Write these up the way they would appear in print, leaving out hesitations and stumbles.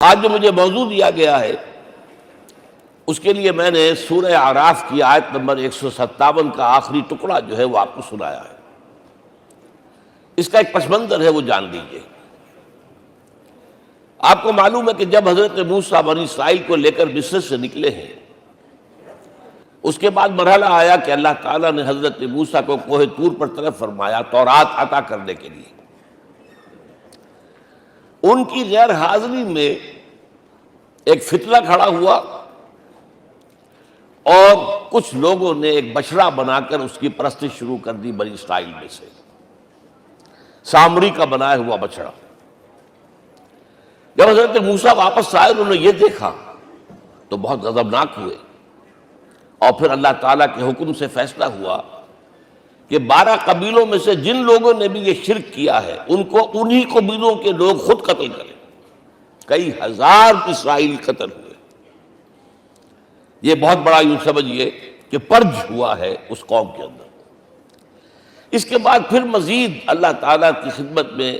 آج جو مجھے موضوع دیا گیا ہے اس کے لیے میں نے سورہ اعراف کی آیت نمبر 157 کا آخری ٹکڑا جو ہے وہ آپ کو سنایا ہے۔ اس کا ایک پس منظر ہے وہ جان لیجیے۔ آپ کو معلوم ہے کہ جب حضرت موسیٰ بنی اسرائیل کو لے کر مصر سے نکلے ہیں، اس کے بعد مرحلہ آیا کہ اللہ تعالیٰ نے حضرت موسیٰ کو کوہ طور پر طلب فرمایا تورات عطا کرنے کے لیے۔ ان کی غیر حاضری میں ایک فتنہ کھڑا ہوا اور کچھ لوگوں نے ایک بچڑا بنا کر اس کی پرستش شروع کر دی بنی اسرائیل میں سے، سامری کا بنایا ہوا بچڑا۔ جب حضرت موسیٰ واپس آئے انہوں نے یہ دیکھا تو بہت غضبناک ہوئے، اور پھر اللہ تعالیٰ کے حکم سے فیصلہ ہوا کہ 12 قبیلوں میں سے جن لوگوں نے بھی یہ شرک کیا ہے ان کو انہی قبیلوں کے لوگ خود قتل کریں۔ کئی ہزار اسرائیل قتل ہوئے۔ یہ بہت بڑا یوں سمجھیے کہ پرج ہوا ہے اس قوم کے اندر۔ اس کے بعد پھر مزید اللہ تعالیٰ کی خدمت میں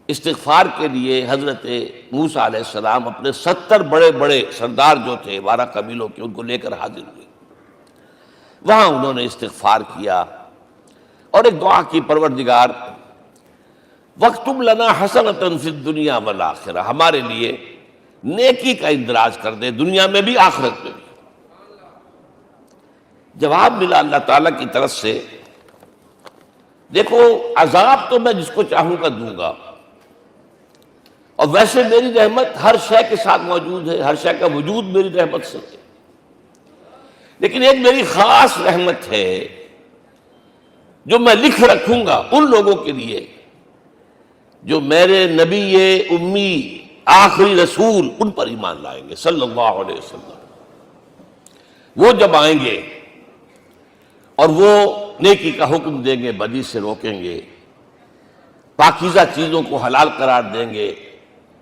استغفار کے لیے حضرت موسیٰ علیہ السلام اپنے 70 بڑے بڑے سردار جو تھے 12 قبیلوں کے ان کو لے کر حاضر ہوئے۔ وہاں انہوں نے استغفار کیا اور ایک دعا کی، پروردگار وَاكْتُبْ لَنَا حَسَنَةً فِي الدُّنْيَا وَالْآخِرَةِ، ہمارے لیے نیکی کا اندراج کر دے، دنیا میں بھی آخرت میں بھی۔ جواب ملا اللہ تعالیٰ کی طرف سے، دیکھو عذاب تو میں جس کو چاہوں گا دوں گا، اور ویسے میری رحمت ہر شے کے ساتھ موجود ہے، ہر شے کا وجود میری رحمت سے ہے، لیکن ایک میری خاص رحمت ہے جو میں لکھ رکھوں گا ان لوگوں کے لیے جو میرے نبی امی آخری رسول ان پر ایمان لائیں گے صلی اللہ علیہ وسلم۔ وہ جب آئیں گے اور وہ نیکی کا حکم دیں گے، بدی سے روکیں گے، پاکیزہ چیزوں کو حلال قرار دیں گے،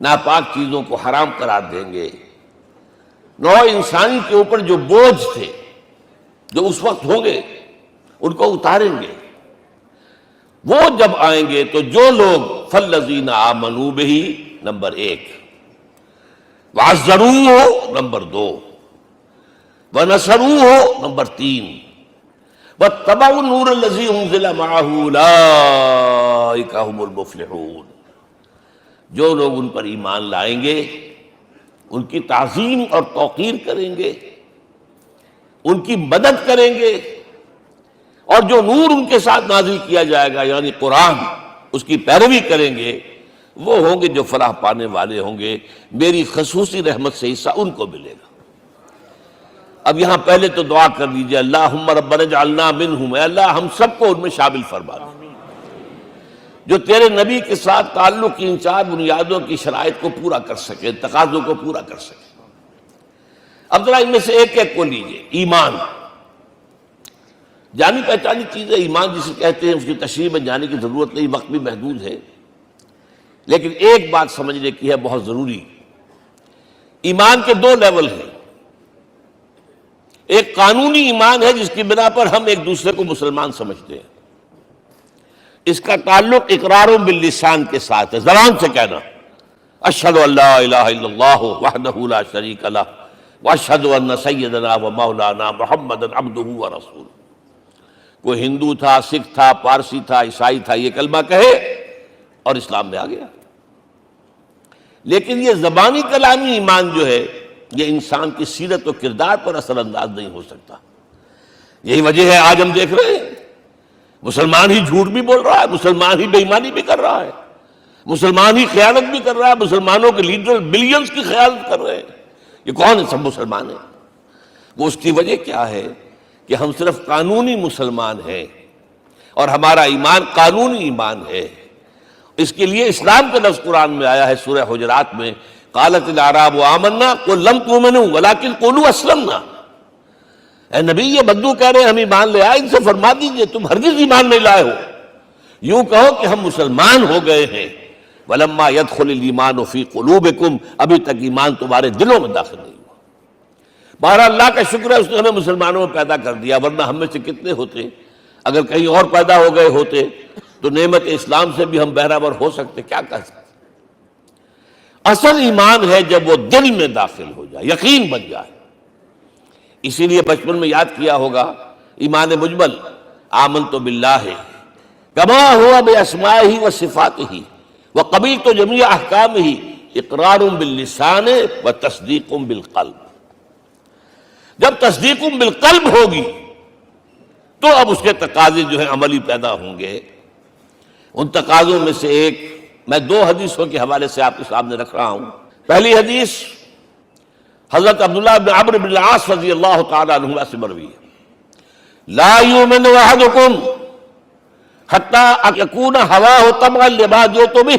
ناپاک چیزوں کو حرام قرار دیں گے، نوع انسانی کے اوپر جو بوجھ تھے جو اس وقت ہوں گے ان کو اتاریں گے۔ وہ جب آئیں گے تو جو لوگ فَالَّذِينَ آمَنُوا بِهِ نمبر 1، وَعَزَّرُوهُ نمبر 2، وَنَصَرُوهُ نمبر 3، وَاتَّبَعُوا النُّورَ الَّذِي أُنزِلَ مَعَهُ أُولَٰئِكَ هُمُ الْمُفْلِحُونَ۔ جو لوگ ان پر ایمان لائیں گے، ان کی تعظیم اور توقیر کریں گے، ان کی مدد کریں گے، اور جو نور ان کے ساتھ نازل کیا جائے گا یعنی قرآن، اس کی پیروی کریں گے، وہ ہوں گے جو فلاح پانے والے ہوں گے۔ میری خصوصی رحمت سے حصہ ان کو ملے گا۔ اب یہاں پہلے تو دعا کر لیجئے، اللہم ربنا اجعلنا منہم، اے اللہ ہم سب کو ان میں شامل فرما دے جو تیرے نبی کے ساتھ تعلق کی ان 4 بنیادوں کی شرائط کو پورا کر سکے، تقاضوں کو پورا کر سکے۔ اب ذرا ان میں سے ایک ایک کو لیجئے۔ ایمان جانی پہچانی چیز ہے، ایمان جسے کہتے ہیں، اس کی تشریح میں جانے کی ضرورت نہیں، وقت بھی محدود ہے، لیکن ایک بات سمجھنے کی ہے بہت ضروری۔ ایمان کے 2 لیول ہیں۔ ایک قانونی ایمان ہے جس کی بنا پر ہم ایک دوسرے کو مسلمان سمجھتے ہیں، اس کا تعلق اقرار باللسان کے ساتھ ہے، زبان سے کہنا اشہد ان لا الہ الا اللہ وحدہ لا شریک لہ واشہد ان سیدنا و مولانا محمد عبدہ ورسولہ۔ کوئی ہندو تھا، سکھ تھا، پارسی تھا، عیسائی تھا، یہ کلمہ کہے اور اسلام میں آ گیا۔ لیکن یہ زبانی کلامی ایمان جو ہے یہ انسان کی سیرت و کردار پر اثر انداز نہیں ہو سکتا۔ یہی وجہ ہے آج ہم دیکھ رہے ہیں مسلمان ہی جھوٹ بھی بول رہا ہے، مسلمان ہی بے ایمانی بھی کر رہا ہے، مسلمان ہی خیانت بھی کر رہا ہے، مسلمانوں کے لیڈر بلینز کی خیانت کر رہے ہیں۔ یہ کون ہے؟ سب مسلمان ہیں۔ وہ اس کی وجہ کیا ہے کہ ہم صرف قانونی مسلمان ہیں اور ہمارا ایمان قانونی ایمان ہے۔ اس کے لیے اسلام کا لفظ قرآن میں آیا ہے سورہ حجرات میں، قالت الاعراب آمنا قل لم تؤمنوا ولکن قولوا اسلمنا۔ اے نبی یہ بدو کہہ رہے ہیں ہم ایمان لے آئے، ان سے فرما دیجئے تم ہرگز ایمان نہیں لائے ہو، یوں کہو کہ ہم مسلمان ہو گئے ہیں۔ ولما يدخل الايمان في قلوبكم، ابھی تک ایمان تمہارے دلوں میں داخل نہیں ہوا۔ بہرحال اللہ کا شکر ہے اس نے ہمیں مسلمانوں میں پیدا کر دیا، ورنہ ہم میں سے کتنے ہوتے اگر کہیں اور پیدا ہو گئے ہوتے تو نعمت اسلام سے بھی ہم بہرہ ور ہو سکتے، کیا کہہ سکتے۔ اصل ایمان ہے جب وہ دل میں داخل ہو جائے، یقین بن جائے۔ اسی لیے بچپن میں یاد کیا ہوگا ایمان مجمل، آمنت باللہ کما ہوا باسمائہ و صفاتہ وقبلت جمیع احکامہ اقرار باللسان و تصدیق بالقلب۔ جب تصدیق بالقلب ہوگی تو اب اس کے تقاضے جو ہیں عملی پیدا ہوں گے۔ ان تقاضوں میں سے ایک میں دو حدیثوں کے حوالے سے آپ کے سامنے رکھ رہا ہوں۔ پہلی حدیث حضرت عبداللہ بن عمرو بن العاص رضی اللہ تعالی عنہما سے مروی ہے، لا یؤمن احدکم حتی یکون ہواہ طبعا لما جئت بہ۔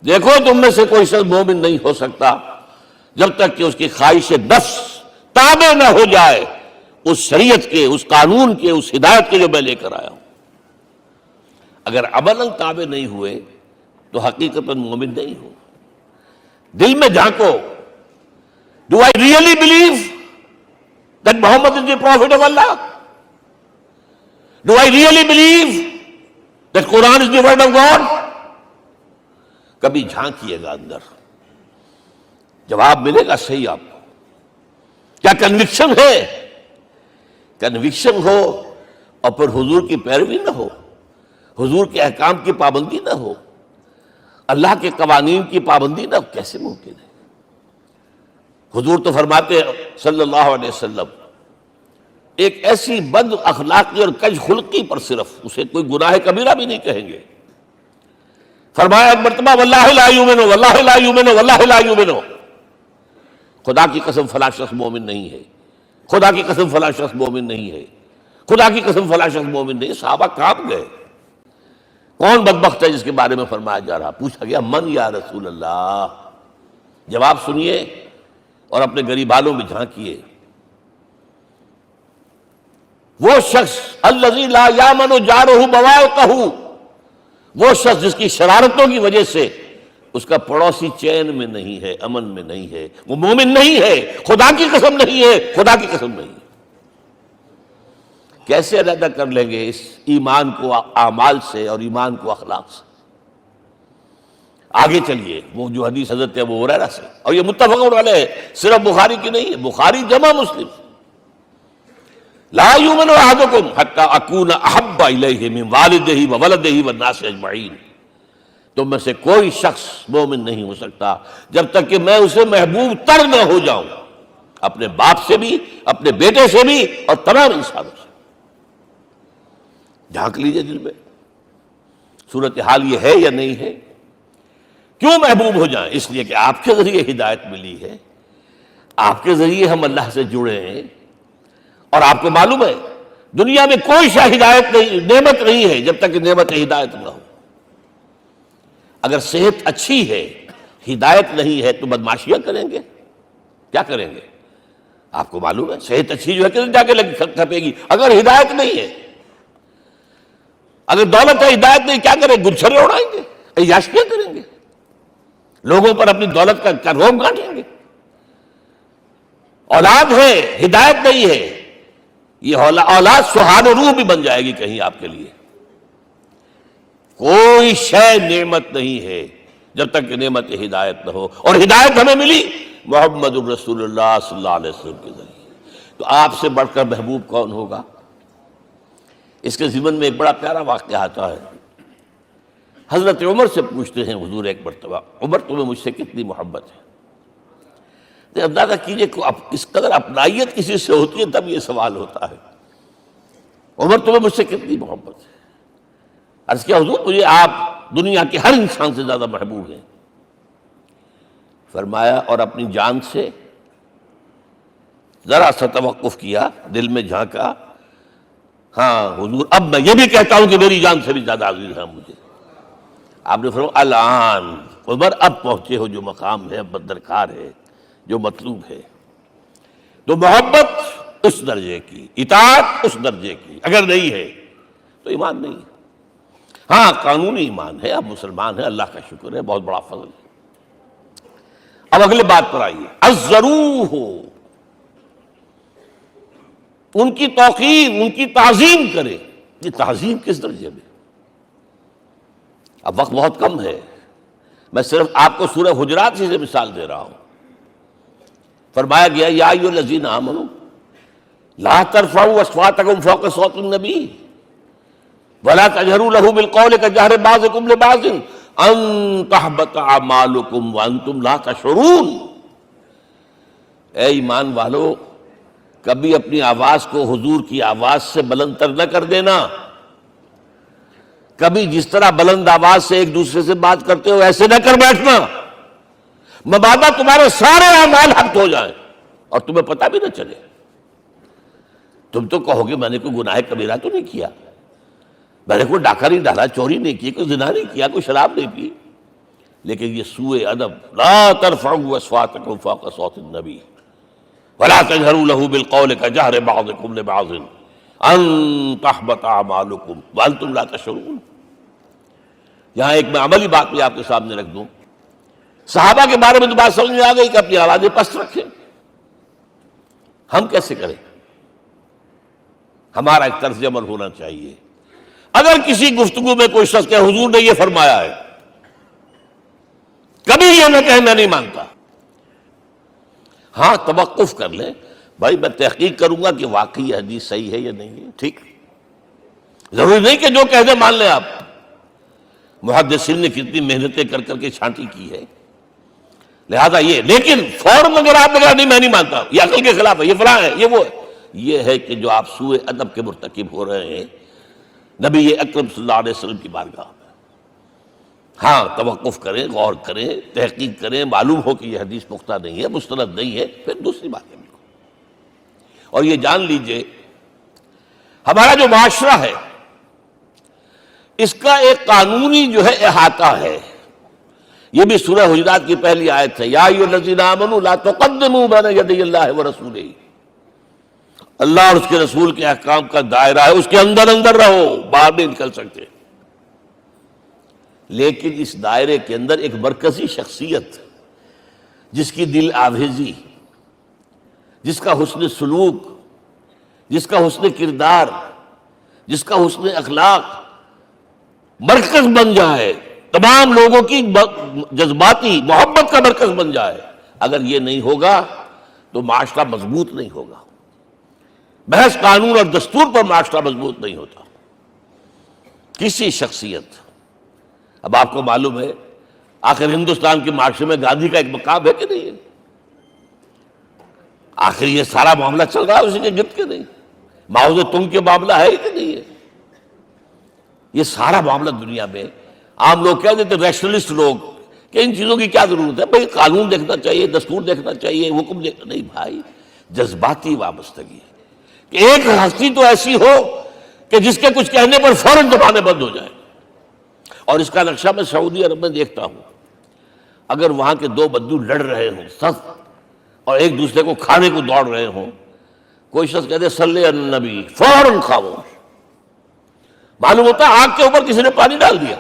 دیکھو تم میں سے کوئی شخص مومن نہیں ہو سکتا جب تک کہ اس کی خواہش نفس تابع نہ ہو جائے اس شریعت کے، اس قانون کے، اس ہدایت کے جو میں لے کر آیا ہوں۔ اگر عملاً تابع نہیں ہوئے تو حقیقتاً مومن نہیں ہو۔ دل میں جھانکو، Do I really believe that Muhammad is the Prophet of Allah? Do I really believe that Quran is the word of God? کبھی جھانکیے گا اندر، جواب ملے گا صحیح آپ کو۔ کیا کنوکشن ہے؟ کنوکشن ہو اور پھر حضور کی پیروی نہ ہو، حضور کے احکام کی پابندی نہ ہو، اللہ کے قوانین کی پابندی نہ ہو، کیسے ممکن ہے؟ حضور تو فرماتے ہیں صلی اللہ علیہ وسلم، ایک ایسی بد اخلاقی اور کج خلقی پر صرف اسے کوئی گناہ کبیرہ بھی نہیں کہیں گے۔ فرمایا ایک مرتبہ واللہ لا یؤمن، واللہ لا یؤمن، واللہ لا یؤمن، خدا کی قسم فلاں شخص مومن نہیں ہے، خدا کی قسم فلاں شخص مومن نہیں ہے، خدا کی قسم فلاں شخص مومن نہیں۔ صحابہ کانپ گئے، کون بدبخت ہے جس کے بارے میں فرمایا جا رہا؟ پوچھا گیا من یا رسول اللہ؟ جواب سنیے اور اپنے غریبانوں میں جھانکیے۔ وہ شخص الذی لا یامن جارہ بوائقہ، وہ شخص جس کی شرارتوں کی وجہ سے اس کا پڑوسی چین میں نہیں ہے، امن میں نہیں ہے، وہ مومن نہیں ہے، خدا کی قسم نہیں ہے، خدا کی قسم نہیں ہے۔ کیسے علیحدہ کر لیں گے اس ایمان کو اعمال سے اور ایمان کو اخلاق سے؟ آگے چلیے، وہ جو حدیث حضرت ابو ہریرہ سے، اور یہ متفق علیہ ہے، صرف بخاری کی نہیں ہے، بخاری جمع مسلم۔ لا یؤمن احدکم حتی اکون احب الیہ من والدہ وولدہ والناس اجمعین۔ تم میں سے کوئی شخص مومن نہیں ہو سکتا جب تک کہ میں اسے محبوب تر نہ ہو جاؤں، اپنے باپ سے بھی، اپنے بیٹے سے بھی، اور تمام انسانوں سے۔ جھانک لیجئے دل میں، صورتحال یہ ہے یا نہیں ہے؟ کیوں محبوب ہو جائیں؟ اس لیے کہ آپ کے ذریعے ہدایت ملی ہے، آپ کے ذریعے ہم اللہ سے جڑے ہیں، اور آپ کو معلوم ہے دنیا میں کوئی شاہ ہدایت نہیں، نعمت نہیں ہے جب تک کہ نعمت ہدایت نہ ہو۔ اگر صحت اچھی ہے، ہدایت نہیں ہے، تو بدماشیاں کریں گے، کیا کریں گے؟ آپ کو معلوم ہے صحت اچھی جو ہے کہ جا کے کھپے گی، اگر ہدایت نہیں ہے۔ اگر دولت ہے، ہدایت نہیں، کیا کریں؟ گلچھرے اڑائیں گے، عیاشیاں کریں گے، لوگوں پر اپنی دولت کا روب گانٹیں گے۔ اولاد ہے، ہدایت نہیں ہے، یہ اولاد سہاد روح بھی بن جائے گی کہیں آپ کے لیے۔ کوئی شے نعمت نہیں ہے جب تک کہ نعمت ہدایت نہ ہو، اور ہدایت ہمیں ملی محمد الرسول اللہ صلی اللہ علیہ وسلم کے ذریعے۔ تو آپ سے بڑھ کر محبوب کون ہوگا؟ اس کے ضمن میں ایک بڑا پیارا واقعہ آتا ہے۔ حضرت عمر سے پوچھتے ہیں حضور ایک مرتبہ، عمر تمہیں مجھ سے کتنی محبت ہے؟ اندازہ کیجئے کہ اس قدر اپنائیت کسی سے ہوتی ہے تب یہ سوال ہوتا ہے، عمر تمہیں مجھ سے کتنی محبت ہے؟ عرض کیا حضور مجھے آپ دنیا کے ہر انسان سے زیادہ محبوب ہیں۔ فرمایا اور اپنی جان سے؟ ذرا سا توقف کیا، دل میں جھانکا، ہاں حضور اب میں یہ بھی کہتا ہوں کہ میری جان سے بھی زیادہ عزیز ہے مجھے۔ آپ نے فرمایا الان عمر اب پہنچے ہو جو مقام ہے، اب درکار ہے، جو مطلوب ہے۔ تو محبت اس درجے کی، اطاعت اس درجے کی اگر نہیں ہے تو ایمان نہیں ہے۔ ہاں قانونی ایمان ہے، اب مسلمان ہے، اللہ کا شکر ہے، بہت بڑا فضل ہے۔ اب اگلے بات پر آئیے، الضروح، ان کی توقیر، ان کی تعظیم کرے۔ یہ تعظیم کس درجے میں؟ اب وقت بہت کم ہے، میں صرف آپ کو سورہ حجرات سے مثال دے رہا ہوں. فرمایا گیا یا ایھا الذین آمنوا لا ترفعوا اصواتکم فوق صوت النبی ولا تجہروا لہ بالقول کجہر بعضکم لبعض ان تحبط اعمالکم وانتم لا تشعرون. اے ایمان والو، کبھی اپنی آواز کو حضور کی آواز سے بلند تر نہ کر دینا. کبھی جس طرح بلند آواز سے ایک دوسرے سے بات کرتے ہو ایسے نہ کر بیٹھنا، مبادا تمہارے سارے اعمال حق ہو جائیں اور تمہیں پتہ بھی نہ چلے. تم تو کہو گے میں نے کوئی گناہ کبیرہ تو نہیں کیا، میں نے کوئی ڈاکہ نہیں ڈالا، چوری نہیں کی، کوئی زنا نہیں کیا، کوئی شراب نہیں پی. لیکن یہ سوء ادب، لا ترفعوا اصواتکم فوق صوت النبی ولا تجہروا لہ بالقول کجہر بعضکم لبعض ان تحبط اعمالکم وانتم لا تشعرون. یہاں ایک میں عملی بات بھی آپ کے سامنے رکھ دوں. صحابہ کے بارے میں تو بات سمجھ میں آ گئی کہ اپنی آوازیں پست رکھیں. ہم کیسے کریں؟ ہمارا ایک طرز عمل ہونا چاہیے. اگر کسی گفتگو میں کوئی شخص کہ حضور نے یہ فرمایا ہے، کبھی یہ نہ کہے میں نہیں مانتا. ہاں توقف کر لیں، بھائی میں تحقیق کروں گا کہ واقعی یہ حدیث صحیح ہے یا نہیں ہے. ٹھیک، ضروری نہیں کہ جو کہہ دے مان لیں آپ. محدثین نے کتنی محنتیں کر کر کے چھانٹی کی ہے. لہذا یہ، لیکن فوراً اگر آپ نے کہا نہیں میں نہیں مانتا، یہ عقل کے خلاف ہے، یہ فلاں ہے، یہ وہ ہے، یہ ہے کہ جو آپ سوء ادب کے مرتکب ہو رہے ہیں نبی اکرم صلی اللہ علیہ وسلم کی بارگاہ میں. ہاں توقف کریں، غور کریں، تحقیق کریں، معلوم ہو کہ یہ حدیث پختہ نہیں ہے، مستند نہیں ہے، پھر دوسری بات ہے. اور یہ جان لیجئے ہمارا جو معاشرہ ہے اس کا ایک قانونی جو ہے احاطہ ہے. یہ بھی سورہ حجرات کی پہلی آیت ہے، یا ایھا الذین آمنوا لا تقدموا بین یدی اللہ ورسولہ. اللہ اور اس کے رسول کے احکام کا دائرہ ہے، اس کے اندر اندر رہو، باہر نہیں نکل سکتے. لیکن اس دائرے کے اندر ایک مرکزی شخصیت جس کی دل آویزی، جس کا حسن سلوک، جس کا حسن کردار، جس کا حسن اخلاق مرکز بن جائے، تمام لوگوں کی جذباتی محبت کا مرکز بن جائے، اگر یہ نہیں ہوگا تو معاشرہ مضبوط نہیں ہوگا. محض قانون اور دستور پر معاشرہ مضبوط نہیں ہوتا. کسی شخصیت، اب آپ کو معلوم ہے آخر ہندوستان کے معاشرے میں گاندھی کا ایک مقام ہے کہ نہیں ہے؟ آخر یہ سارا معاملہ چل رہا ہے اسی کے گرد کے نہیں؟ ماؤ زے تنگ کے معاملہ ہے کہ نہیں ہے؟ یہ سارا معاملہ دنیا میں عام لوگ کہہ دیتے، ریشنلسٹ لوگ، کہ ان چیزوں کی کیا ضرورت ہے؟ بھائی قانون دیکھنا چاہیے، دستور دیکھنا چاہیے، حکم دیکھنا نہیں. بھائی جذباتی وابستگی ہے کہ ایک ہستی تو ایسی ہو کہ جس کے کچھ کہنے پر فوراً زبانیں بند ہو جائیں. اور اس کا نقشہ میں سعودی عرب میں دیکھتا ہوں، اگر وہاں کے دو بدو لڑ رہے ہوں سخت اور ایک دوسرے کو کھانے کو دوڑ رہے ہوں، کوئی شخص کہتے صلی علی النبی، فوراً خاموش. معلوم ہوتا ہے آگ کے اوپر کسی نے پانی ڈال دیا،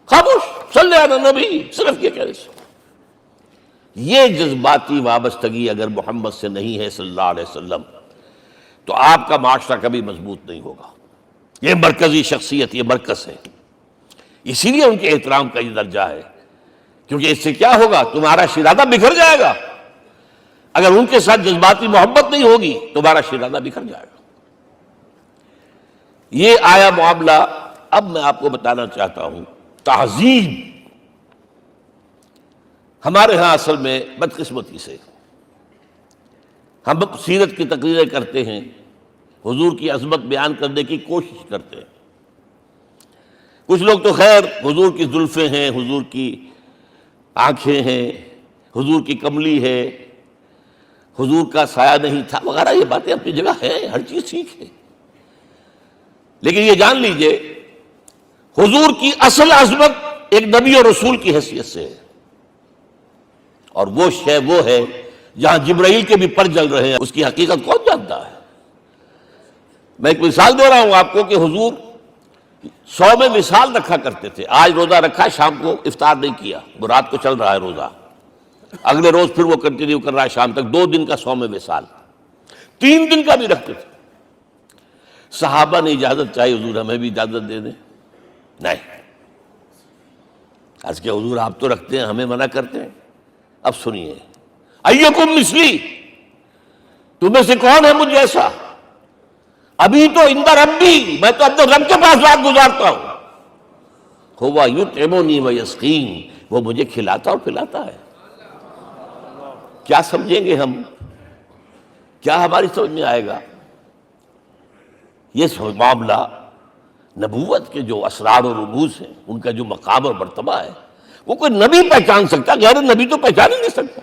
خاموش، صلی علی النبی، صرف یہ کہنے سے. یہ جذباتی وابستگی اگر محمد سے نہیں ہے صلی اللہ علیہ وسلم تو آپ کا معاشرہ کبھی مضبوط نہیں ہوگا. یہ مرکزی شخصیت، یہ مرکز ہے. اسی لیے ان کے احترام کا یہ درجہ ہے، کیونکہ اس سے کیا ہوگا؟ تمہارا شیرازہ بکھر جائے گا. اگر ان کے ساتھ جذباتی محبت نہیں ہوگی تمہارا شیرازہ بکھر جائے گا. یہ آیا معاملہ. اب میں آپ کو بتانا چاہتا ہوں تہذیب. ہمارے ہاں اصل میں بدقسمتی سے ہم سیرت کی تقریریں کرتے ہیں، حضور کی عظمت بیان کرنے کی کوشش کرتے ہیں. کچھ لوگ تو خیر حضور کی زلفیں ہیں، حضور کی آنکھیں ہیں، حضور کی کملی ہے، حضور کا سایہ نہیں تھا وغیرہ، یہ باتیں اپنی جگہ ہیں، ہر چیز ٹھیک ہے. لیکن یہ جان لیجئے حضور کی اصل عظمت ایک نبی اور رسول کی حیثیت سے ہے، اور وہ شے وہ ہے جہاں جبرائیل کے بھی پر جل رہے ہیں. اس کی حقیقت کون جانتا ہے؟ میں ایک مثال دے رہا ہوں آپ کو کہ حضور 100 میں مثال رکھا کرتے تھے. آج روزہ رکھا، شام کو افطار نہیں کیا، وہ رات کو چل رہا ہے روزہ، اگلے روز پھر وہ کنٹینیو کر رہا ہے شام تک. 2 دن کا 100 میں مثال، 3 دن کا بھی رکھتے تھے. صحابہ نے اجازت چاہی، حضور ہمیں بھی اجازت دے دیں. نہیں، آج کے حضور آپ تو رکھتے ہیں، ہمیں منع کرتے ہیں۔ اب سنیے، ایکم مثلی، تمہیں سے کون ہے مجھ جیسا؟ ابھی تو عند ربی، میں تو اپنے رب کے پاس رات گزارتا ہوں۔ ہوا یطعمنی ویسقین، وہ مجھے کھلاتا اور پلاتا ہے۔ کیا سمجھیں گے ہم؟ کیا ہماری سمجھ میں آئے گا؟ یہ معاملہ نبوت کے جو اسرار و رموز ہیں، ان کا جو مقام اور مرتبہ ہے، وہ کوئی نبی پہچان سکتا، غیر نبی تو پہچان ہی نہیں سکتا۔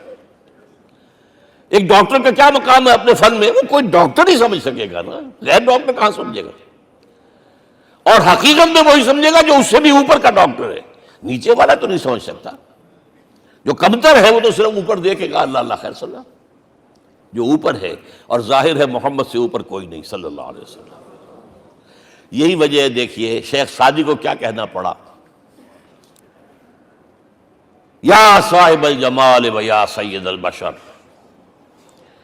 ایک ڈاکٹر کا کیا مقام ہے اپنے فن میں، وہ کوئی ڈاکٹر ہی سمجھ سکے گا نا، غیر ڈاکٹر کہاں سمجھے گا؟ اور حقیقت میں وہی سمجھے گا جو اس سے بھی اوپر کا ڈاکٹر ہے، نیچے والا تو نہیں سمجھ سکتا۔ جو کمتر ہے وہ تو صرف اوپر دیکھے گا، اللہ اللہ خیر صلی اللہ۔ جو اوپر ہے اور ظاہر ہے محمد سے اوپر کوئی نہیں صلی اللہ علیہ وسلم۔ یہی وجہ ہے، دیکھیے شیخ سعدی کو کیا کہنا پڑا، یا صاحب الجمال و یا سید البشر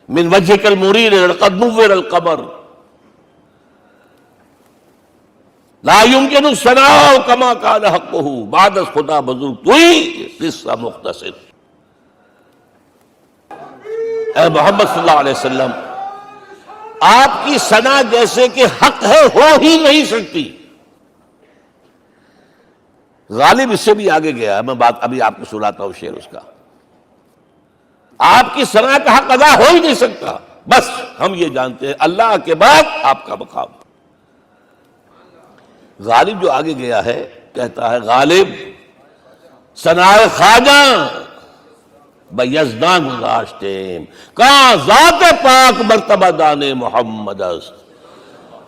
من وجهك المرير لقد نور القمر لا يمكن الثناء كما كان حقه بعد از خدا بزرگ توئی قصہ مختصر۔ اے محمد صلی اللہ علیہ وسلم، آپ کی ثنا جیسے کہ حق ہے ہو ہی نہیں سکتی۔ غالب اس سے بھی آگے گیا ہے، میں بات ابھی آپ کو سناتا ہوں شعر اس کا۔ آپ کی ثنا کا حق ادا ہو ہی نہیں سکتا، بس ہم یہ جانتے ہیں اللہ کے بعد آپ کا مقام۔ غالب جو آگے گیا ہے کہتا ہے، غالب ثنا خواجہ بیزداں گزاشتیم کہاں ذات پاک مرتبہ دان محمد است۔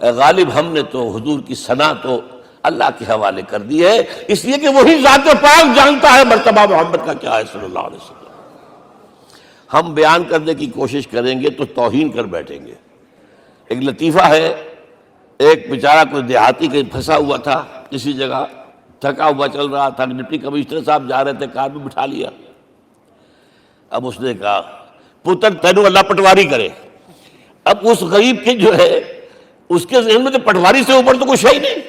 اے غالب، ہم نے تو حضور کی ثنا تو اللہ کے حوالے کر دی ہے، اس لیے کہ وہی ذات پاک جانتا ہے مرتبہ محمد کا کیا ہے صلی اللہ علیہ وسلم۔ ہم بیان کرنے کی کوشش کریں گے تو توہین کر بیٹھیں گے۔ ایک لطیفہ ہے، ایک بیچارہ کوئی دیہاتی کہیں پھنسا ہوا تھا کسی جگہ، تھکا ہوا چل رہا تھا، ڈپٹی کمشنر صاحب جا رہے تھے، کار میں بٹھا لیا۔ اب اس نے کہا، پتر تینوں اللہ پٹواری کرے۔ اب اس غریب کے جو ہے اس کے ذہن میں تو پٹواری سے اوپر تو کچھ ہے ہی نہیں،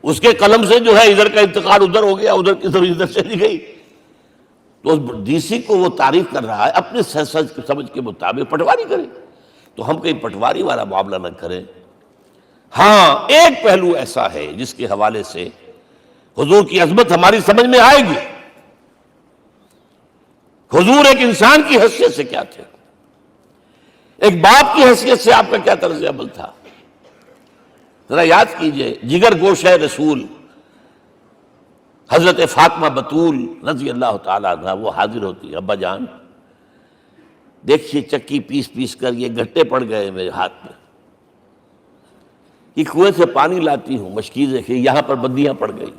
اس کے قلم سے جو ہے ادھر کا انتقال ادھر ہو گیا، ادھر کی ادھر چلی گئی۔ تو ڈی سی کو وہ تعریف کر رہا ہے، اپنے سمجھ کے مطابق پٹواری کرے، تو ہم کہیں پٹواری والا معاملہ نہ کریں۔ ہاں، ایک پہلو ایسا ہے جس کے حوالے سے حضور کی عظمت ہماری سمجھ میں آئے گی۔ حضور ایک انسان کی حیثیت سے کیا تھے، ایک باپ کی حیثیت سے آپ کا کیا طرز عمل تھا۔ ذرا یاد کیجئے، جگر گوشہ رسول حضرت فاطمہ بطول رضی اللہ تعالیٰ عنہ وہ حاضر ہوتی ہے، ابا جان دیکھیے چکی پیس پیس کر یہ گھٹے پڑ گئے میرے ہاتھ میں، یہ کنویں سے پانی لاتی ہوں، مشکیزیں کہ یہاں پر بندیاں پڑ گئی۔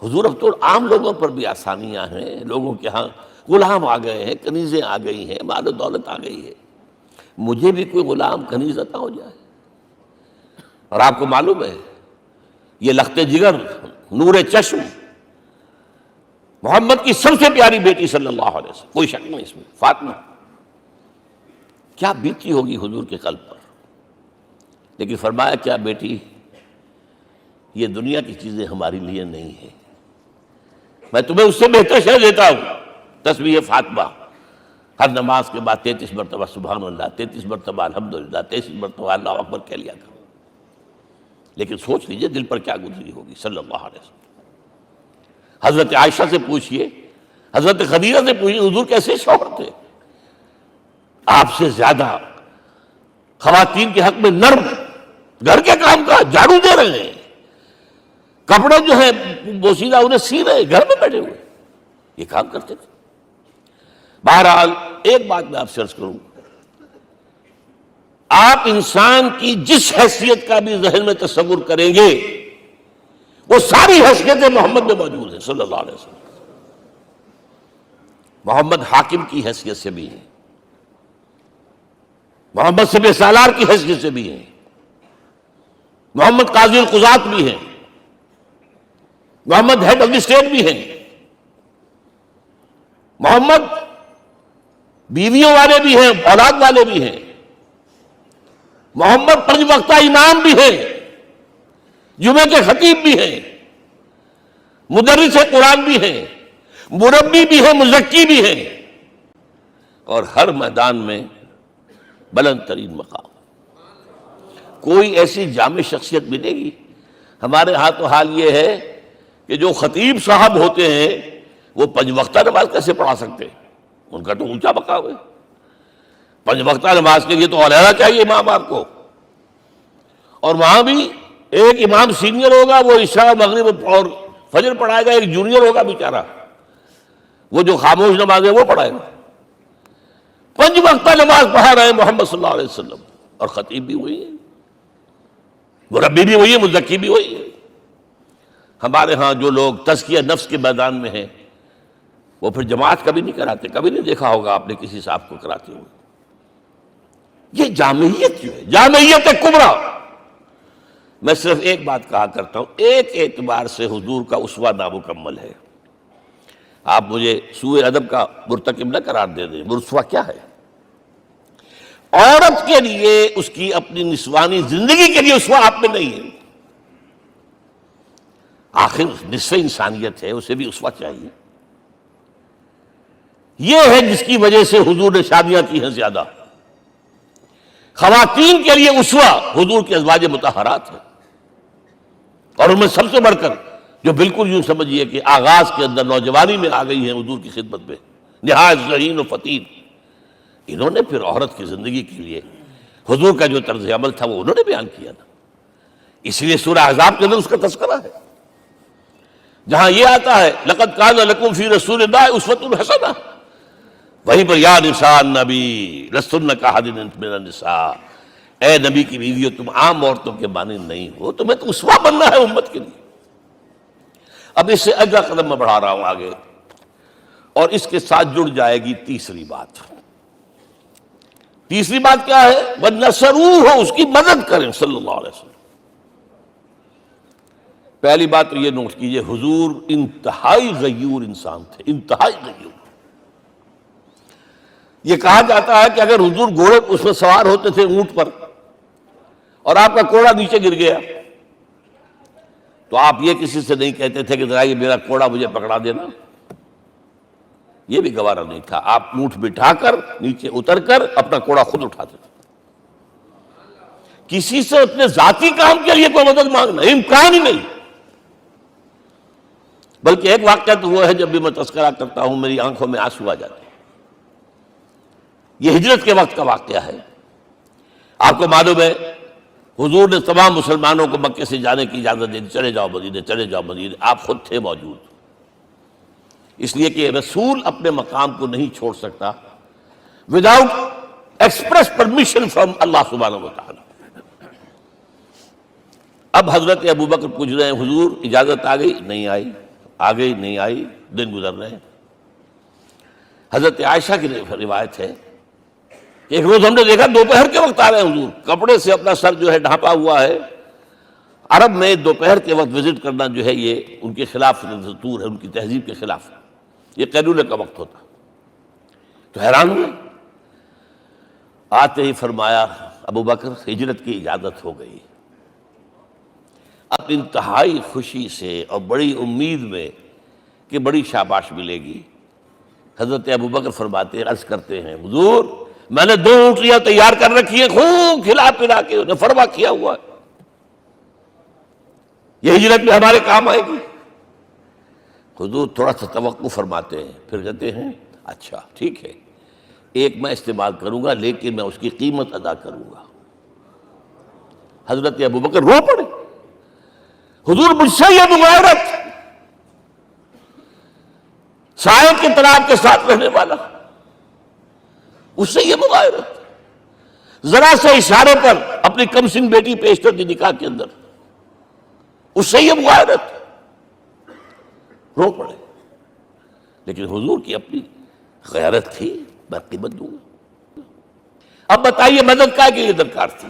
حضور اب تو عام لوگوں پر بھی آسانیاں ہیں، لوگوں کے ہاں غلام آ گئے ہیں، کنیزیں آ گئی ہیں، مال و دولت آ گئی ہے، مجھے بھی کوئی غلام کنیز عطا ہو جائے۔ اور آپ کو معلوم ہے یہ لخت جگر نور چشم محمد کی سب سے پیاری بیٹی صلی اللہ علیہ وسلم، کوئی شک نہیں اس میں، فاطمہ، کیا بیتی ہوگی حضور کے قلب پر۔ لیکن فرمایا، کیا بیٹی، یہ دنیا کی چیزیں ہمارے لیے نہیں ہیں، میں تمہیں اس سے بہتر شے دیتا ہوں۔ تسبیح فاطمہ ہر نماز کے بعد 33 مرتبہ سبحان اللہ، 33 مرتبہ الحمدللہ، 33 مرتبہ اللہ اکبر کہہ لیا کرو۔ لیکن سوچ لیجئے دل پر کیا گزری ہوگی صلی اللہ علیہ وسلم۔ حضرت عائشہ سے پوچھئے، حضرت خدیجہ سے پوچھئے، حضور کیسے شوہر تھے؟ آپ سے زیادہ خواتین کے حق میں نرم، گھر کے کام کا جھاڑو دے رہے ہیں، کپڑے جو ہیں بوسیدہ انہیں سی رہے، گھر میں بیٹھے ہوئے یہ کام کرتے تھے۔ بہرحال ایک بات میں آپ سے عرض کروں، آپ انسان کی جس حیثیت کا بھی ذہن میں تصور کریں گے وہ ساری حیثیتیں محمد میں موجود ہیں صلی اللہ علیہ وسلم۔ محمد حاکم کی حیثیت سے بھی ہیں، محمد سپہ سالار کی حیثیت سے بھی ہیں، محمد قاضی القضات بھی ہیں، محمد ہیڈ آف دی اسٹیٹ بھی ہیں، محمد بیویوں والے بھی ہیں، اولاد والے بھی ہیں، محمد 5 وقتہ امام بھی ہیں، جمعے کے خطیب بھی ہیں، مدرس قرآن بھی ہیں، مربی بھی ہیں، مزکی بھی ہیں، اور ہر میدان میں بلند ترین مقام۔ کوئی ایسی جامع شخصیت ملے گی؟ ہمارے ہاں تو حال یہ ہے کہ جو خطیب صاحب ہوتے ہیں وہ 5 وقتہ نماز کیسے پڑھا سکتے ہیں؟ ان کا تو اونچا مقام ہے۔ 5 وقتہ نماز کے لیے تو علیحدہ چاہیے امام آپ کو، اور وہاں بھی ایک امام سینئر ہوگا، وہ عشاء مغرب اور فجر پڑھائے گا، ایک جونیئر ہوگا بیچارہ، وہ جو خاموش نماز ہے وہ پڑھائے گا۔ 5 وقتہ نماز پڑھا رہے ہیں محمد صلی اللہ علیہ وسلم، اور خطیب بھی وہی ہے، مربی بھی وہی ہے، مزکی بھی وہی ہے۔ ہمارے ہاں جو لوگ تزکیہ نفس کے میدان میں ہیں وہ پھر جماعت کبھی نہیں کراتے، کبھی نہیں دیکھا ہوگا آپ نے کسی صاحب کو کراتے ہوئے۔ یہ جامعیت جو ہے، جامعیت کبریٰ۔ میں صرف ایک بات کہا کرتا ہوں، ایک اعتبار سے حضور کا اسوہ نامکمل ہے۔ آپ مجھے سوء ادب کا مرتکب نہ قرار دے دیں، اسوہ کیا ہے؟ عورت کے لیے اس کی اپنی نسوانی زندگی کے لیے اسوہ آپ میں نہیں ہے۔ آخر نصف انسانیت ہے، اسے بھی اسوہ چاہیے۔ یہ ہے جس کی وجہ سے حضور نے شادیاں کی ہیں زیادہ۔ خواتین کے لیے اسوہ حضور کے ازواج مطہرات ہیں، اور ان میں سب سے بڑھ کر جو بالکل یوں سمجھیے کہ آغاز کے اندر نوجوانی میں آ گئی ہیں حضور کی خدمت میں، نہایت ذہین و فطین، انہوں نے پھر عورت کی زندگی کے لیے حضور کا جو طرز عمل تھا وہ انہوں نے بیان کیا نا۔ اس لیے سورہ احزاب کے اندر اس کا تذکرہ ہے، جہاں یہ آتا ہے لقد کان لکم فی رسول اللہ اسوۃ حسنہ، وہیں پر یا نساء النبی لستن کاحد من النساء، اے نبی کی بیویوں تم عام عورتوں کے مانند نہیں ہو، تمہیں تو اسوہ بننا ہے امت کے لیے۔ اب اس سے اگلا قدم میں بڑھا رہا ہوں آگے، اور اس کے ساتھ جڑ جائے گی تیسری بات۔ تیسری بات کیا ہے؟ وَنَصَرُوهُ، اس کی مدد کریں صلی اللہ علیہ وسلم۔ پہلی بات تو یہ نوٹ کیجئے، حضور انتہائی غیور انسان تھے، انتہائی غیور۔ یہ کہا جاتا ہے کہ اگر حضور گھوڑے اس میں سوار ہوتے تھے اونٹ پر، اور آپ کا کوڑا نیچے گر گیا تو آپ یہ کسی سے نہیں کہتے تھے کہ ذرا یہ میرا کوڑا مجھے پکڑا دینا، یہ بھی گوارا نہیں تھا۔ آپ اونٹ بٹھا کر نیچے اتر کر اپنا کوڑا خود اٹھاتے تھے۔ کسی سے اپنے ذاتی کام کے لیے کوئی مدد مانگنا امکان ہی نہیں۔ بلکہ ایک واقعہ تو وہ ہے جب بھی میں تذکرہ کرتا ہوں میری آنکھوں میں آنسو آ جاتے ہیں۔ یہ ہجرت کے وقت کا واقعہ ہے۔ آپ کو معلوم ہے حضور نے تمام مسلمانوں کو مکے سے جانے کی اجازت دے دی، چلے جاؤ مدینے، چلے جاؤ مدینے، آپ خود تھے موجود، اس لیے کہ رسول اپنے مقام کو نہیں چھوڑ سکتا وداؤٹ ایکسپریس پرمیشن فرام اللہ سبحانہ وتعالی۔ اب حضرت ابوبکر پوچھ رہے ہیں حضور اجازت آ گئی؟ نہیں آئی، آ گئی نہیں آئی، دن گزر رہے ہیں۔ حضرت عائشہ کی روایت ہے ایک روز ہم نے دیکھا دوپہر کے وقت آ رہے ہیں حضور، کپڑے سے اپنا سر جو ہے ڈھانپا ہوا ہے۔ عرب میں دوپہر کے وقت وزٹ کرنا جو ہے یہ ان کے خلاف دستور ہے، ان کی تہذیب کے خلاف، یہ قیلولے کا وقت ہوتا۔ تو حیران ہوئے، آتے ہی فرمایا ابوبکر ہجرت کی اجازت ہو گئی۔ اب انتہائی خوشی سے اور بڑی امید میں کہ بڑی شاباش ملے گی، حضرت ابوبکر فرماتے ہیں، عرض کرتے ہیں حضور میں نے 2 اونٹیاں تیار کر رکھی ہیں، خوب کھلا پلا کے انہیں فرما کیا ہوا ہے، یہ ہجرت میں ہمارے کام آئے گی۔ حضور تھوڑا سا توقع فرماتے ہیں، پھر کہتے ہیں اچھا ٹھیک ہے، ایک میں استعمال کروں گا لیکن میں اس کی قیمت ادا کروں گا۔ حضرت ابوبکر رو پڑے، حضور مجھ سے یہ مغایرت، سائے کے تناب کے ساتھ رہنے والا، اس سے یہ مغایرت، ذرا سے اشارے پر اپنی کم سن بیٹی پیش کر دی نکاح کے اندر، اس سے یہ مغایرت، رو پڑے۔ لیکن حضور کی اپنی غیرت تھی، میں قیمت دوں گا۔ اب بتائیے مدد کا کے لیے درکار تھی؟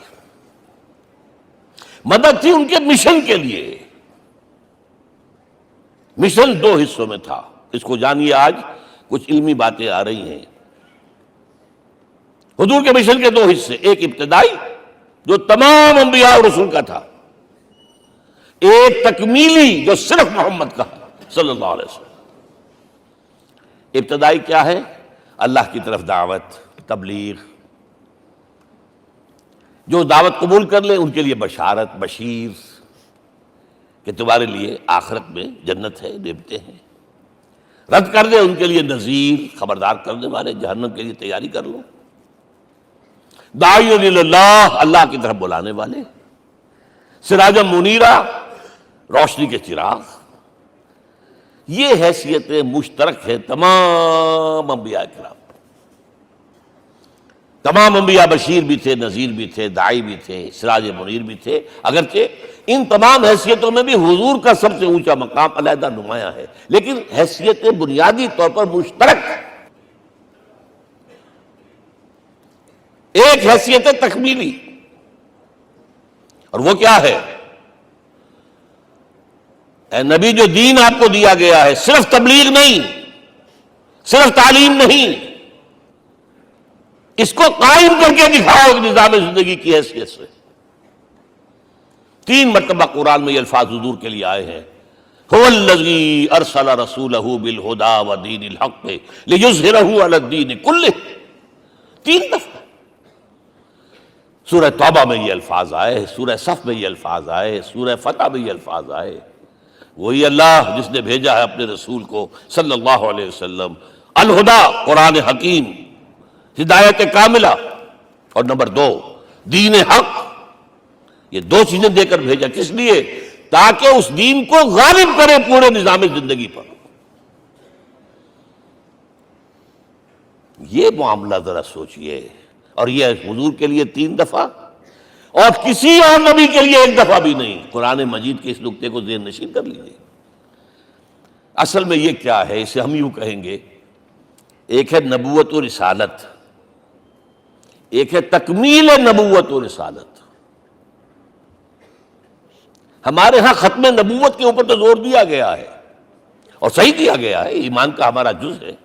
مدد تھی ان کے مشن کے لیے۔ مشن 2 حصوں میں تھا، اس کو جانیے، آج کچھ علمی باتیں آ رہی ہیں۔ حضور کے مشن کے 2 حصے، ایک ابتدائی جو تمام انبیاء اور رسول کا تھا، ایک تکمیلی جو صرف محمد کا ہے۔ صلی اللہ علیہ وسلم۔ ابتدائی کیا ہے؟ اللہ کی طرف دعوت، تبلیغ۔ جو دعوت قبول کر لیں ان کے لیے بشارت، بشیر کہ تمہارے لیے آخرت میں جنت ہے، نعمتیں ہیں۔ رد کر دیں ان کے لیے نذیر، خبردار کرنے والے، جہنم کے لیے تیاری کر لو۔ داعی اللہ، اللہ کی طرف بلانے والے، سراجا منیرا، روشنی کے چراغ۔ یہ حیثیتیں مشترک ہے تمام انبیاء کرام۔ تمام انبیاء بشیر بھی تھے، نذیر بھی تھے، داعی بھی تھے، سراج منیر بھی تھے، اگرچہ ان تمام حیثیتوں میں بھی حضور کا سب سے اونچا مقام علیحدہ نمایاں ہے، لیکن حیثیتیں بنیادی طور پر مشترک۔ ایک حیثیت تکمیلی، اور وہ کیا ہے؟ اے نبی، جو دین آپ کو دیا گیا ہے صرف تبلیغ نہیں، صرف تعلیم نہیں، اس کو قائم کر کے دکھاؤ نظام زندگی کی حیثیت سے۔ 3 مرتبہ قرآن میں یہ الفاظ حضور کے لیے آئے ہیں، هو الذی ارسل رسولہ بالہدی ودین الحق لیظہرہ علی الدین کلہ۔ 3 دفعہ سورہ توبہ میں یہ الفاظ آئے، سورہ صف میں یہ الفاظ آئے، سورہ فتح میں یہ الفاظ آئے۔ وہی اللہ جس نے بھیجا ہے اپنے رسول کو صلی اللہ علیہ وسلم، الہدا، قرآن حکیم، ہدایت کاملہ، اور نمبر 2 دین حق۔ یہ 2 چیزیں دے کر بھیجا، کس لیے؟ تاکہ اس دین کو غالب کرے پورے نظام زندگی پر۔ یہ معاملہ ذرا سوچئے، اور یہ حضور کے لیے 3 دفعہ، اور کسی اور نبی کے لیے 1 دفعہ بھی نہیں۔ قرآن مجید کے اس نقطے کو ذہن نشین کر لیجیے۔ اصل میں یہ کیا ہے؟ اسے ہم یوں کہیں گے، ایک ہے نبوت و رسالت، ایک ہے تکمیل نبوت و رسالت۔ ہمارے ہاں ختم نبوت کے اوپر تو زور دیا گیا ہے، اور صحیح دیا گیا ہے، ایمان کا ہمارا جز ہے۔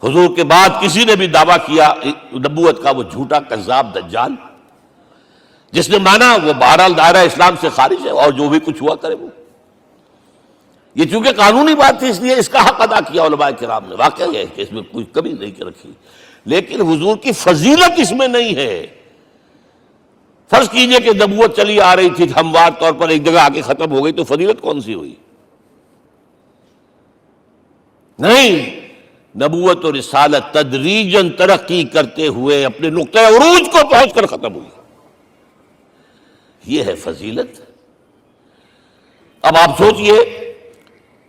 حضور کے بعد کسی نے بھی دعویٰ کیا نبوت کا، وہ جھوٹا، کذاب، دجال۔ جس نے مانا وہ بہرحال دائرہ اسلام سے خارج ہے، اور جو بھی کچھ ہوا کرے وہ۔ یہ چونکہ قانونی بات تھی، اس لیے اس کا حق ادا کیا علماء کرام نے۔ واقعہ یہ ہے کہ اس میں کوئی کمی نہیں رکھی، لیکن حضور کی فضیلت اس میں نہیں ہے۔ فرض کیجئے کہ نبوت چلی آ رہی تھی ہموار طور پر، ایک جگہ آ کے ختم ہو گئی، تو فضیلت کون سی ہوئی؟ نہیں، نبوت و رسالت تدریجاً ترقی کرتے ہوئے اپنے نقطۂ عروج کو پہنچ کر ختم ہوئی۔ یہ ہے فضیلت۔ اب آپ سوچئے،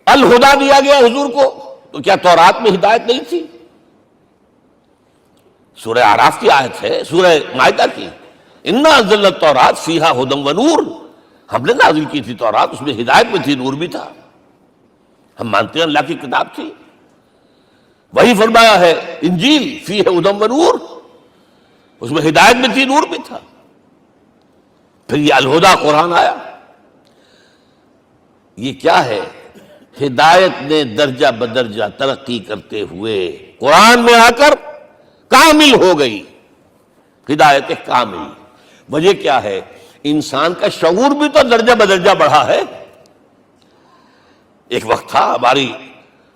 الہدا دیا گیا حضور کو، تو کیا تورات میں ہدایت نہیں تھی؟ سورہ اعراف کی آیت ہے، سورہ مائدہ کی، انا انزلنا التوراۃ فیہا ھدی ونور۔ ہم نے نازل کی تھی تورات، اس میں ہدایت بھی تھی، نور بھی تھا۔ ہم مانتے ہیں اللہ کی کتاب تھی۔ وہی فرمایا ہے انجیل فیہا ھدی ونور، اس میں ہدایت بھی تھی، نور بھی تھا۔ پھر یہ الہدا قرآن آیا۔ یہ کیا ہے؟ ہدایت نے درجہ بدرجہ ترقی کرتے ہوئے قرآن میں آ کر کامل ہو گئی، ہدایت کامل۔ وجہ کیا ہے؟ انسان کا شعور بھی تو درجہ بدرجہ بڑھا ہے۔ ایک وقت تھا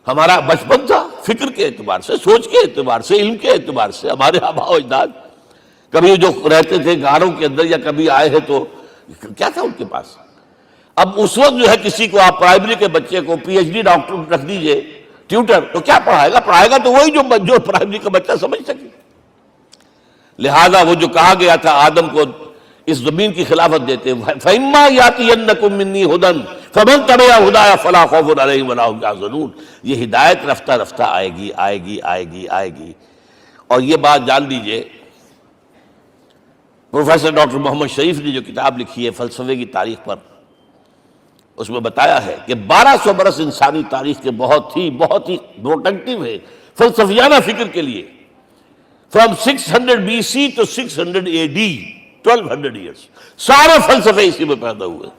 ہمارا بچپن تھا، فکر کے اعتبار سے، سوچ کے اعتبار سے، علم کے اعتبار سے، ہمارے آباء و اجداد کبھی جو رہتے تھے گھروں کے اندر یا کبھی آئے ہیں تو کیا تھا ان کے پاس؟ اب اس وقت جو ہے کسی کو آپ پرائمری کے بچے کو پی ایچ ڈی ڈاکٹر رکھ دیجئے ٹیوٹر، تو کیا پڑھائے گا تو وہی جو پرائمری کا بچہ سمجھ سکے۔ لہذا وہ جو کہا گیا تھا آدم کو اس زمین کی خلافت دیتے، فَإِمَّا يَأْتِيَنَّكُم مِّنِّي هُدًى فَمَن تَبِعَ هُدَايَ فَلَا خَوْفٌ عَلَيْهِمْ وَلَا هُمْ يَحْزَنُونَ۔ یہ ہدایت رفتہ رفتہ آئے گی، آئے گی، آئے گی، آئے گی۔ اور یہ بات جان لیجئے، پروفیسر ڈاکٹر محمد شریف نے جو کتاب لکھی ہے فلسفے کی تاریخ پر، اس میں بتایا ہے کہ 1200 برس انسانی تاریخ کے بہت ہی پروڈکٹیو ہے فلسفیانہ فکر کے لیے۔ From 600 BC to 600 AD، 1200 years, سارے فلسفے اسی میں پیدا ہوئے۔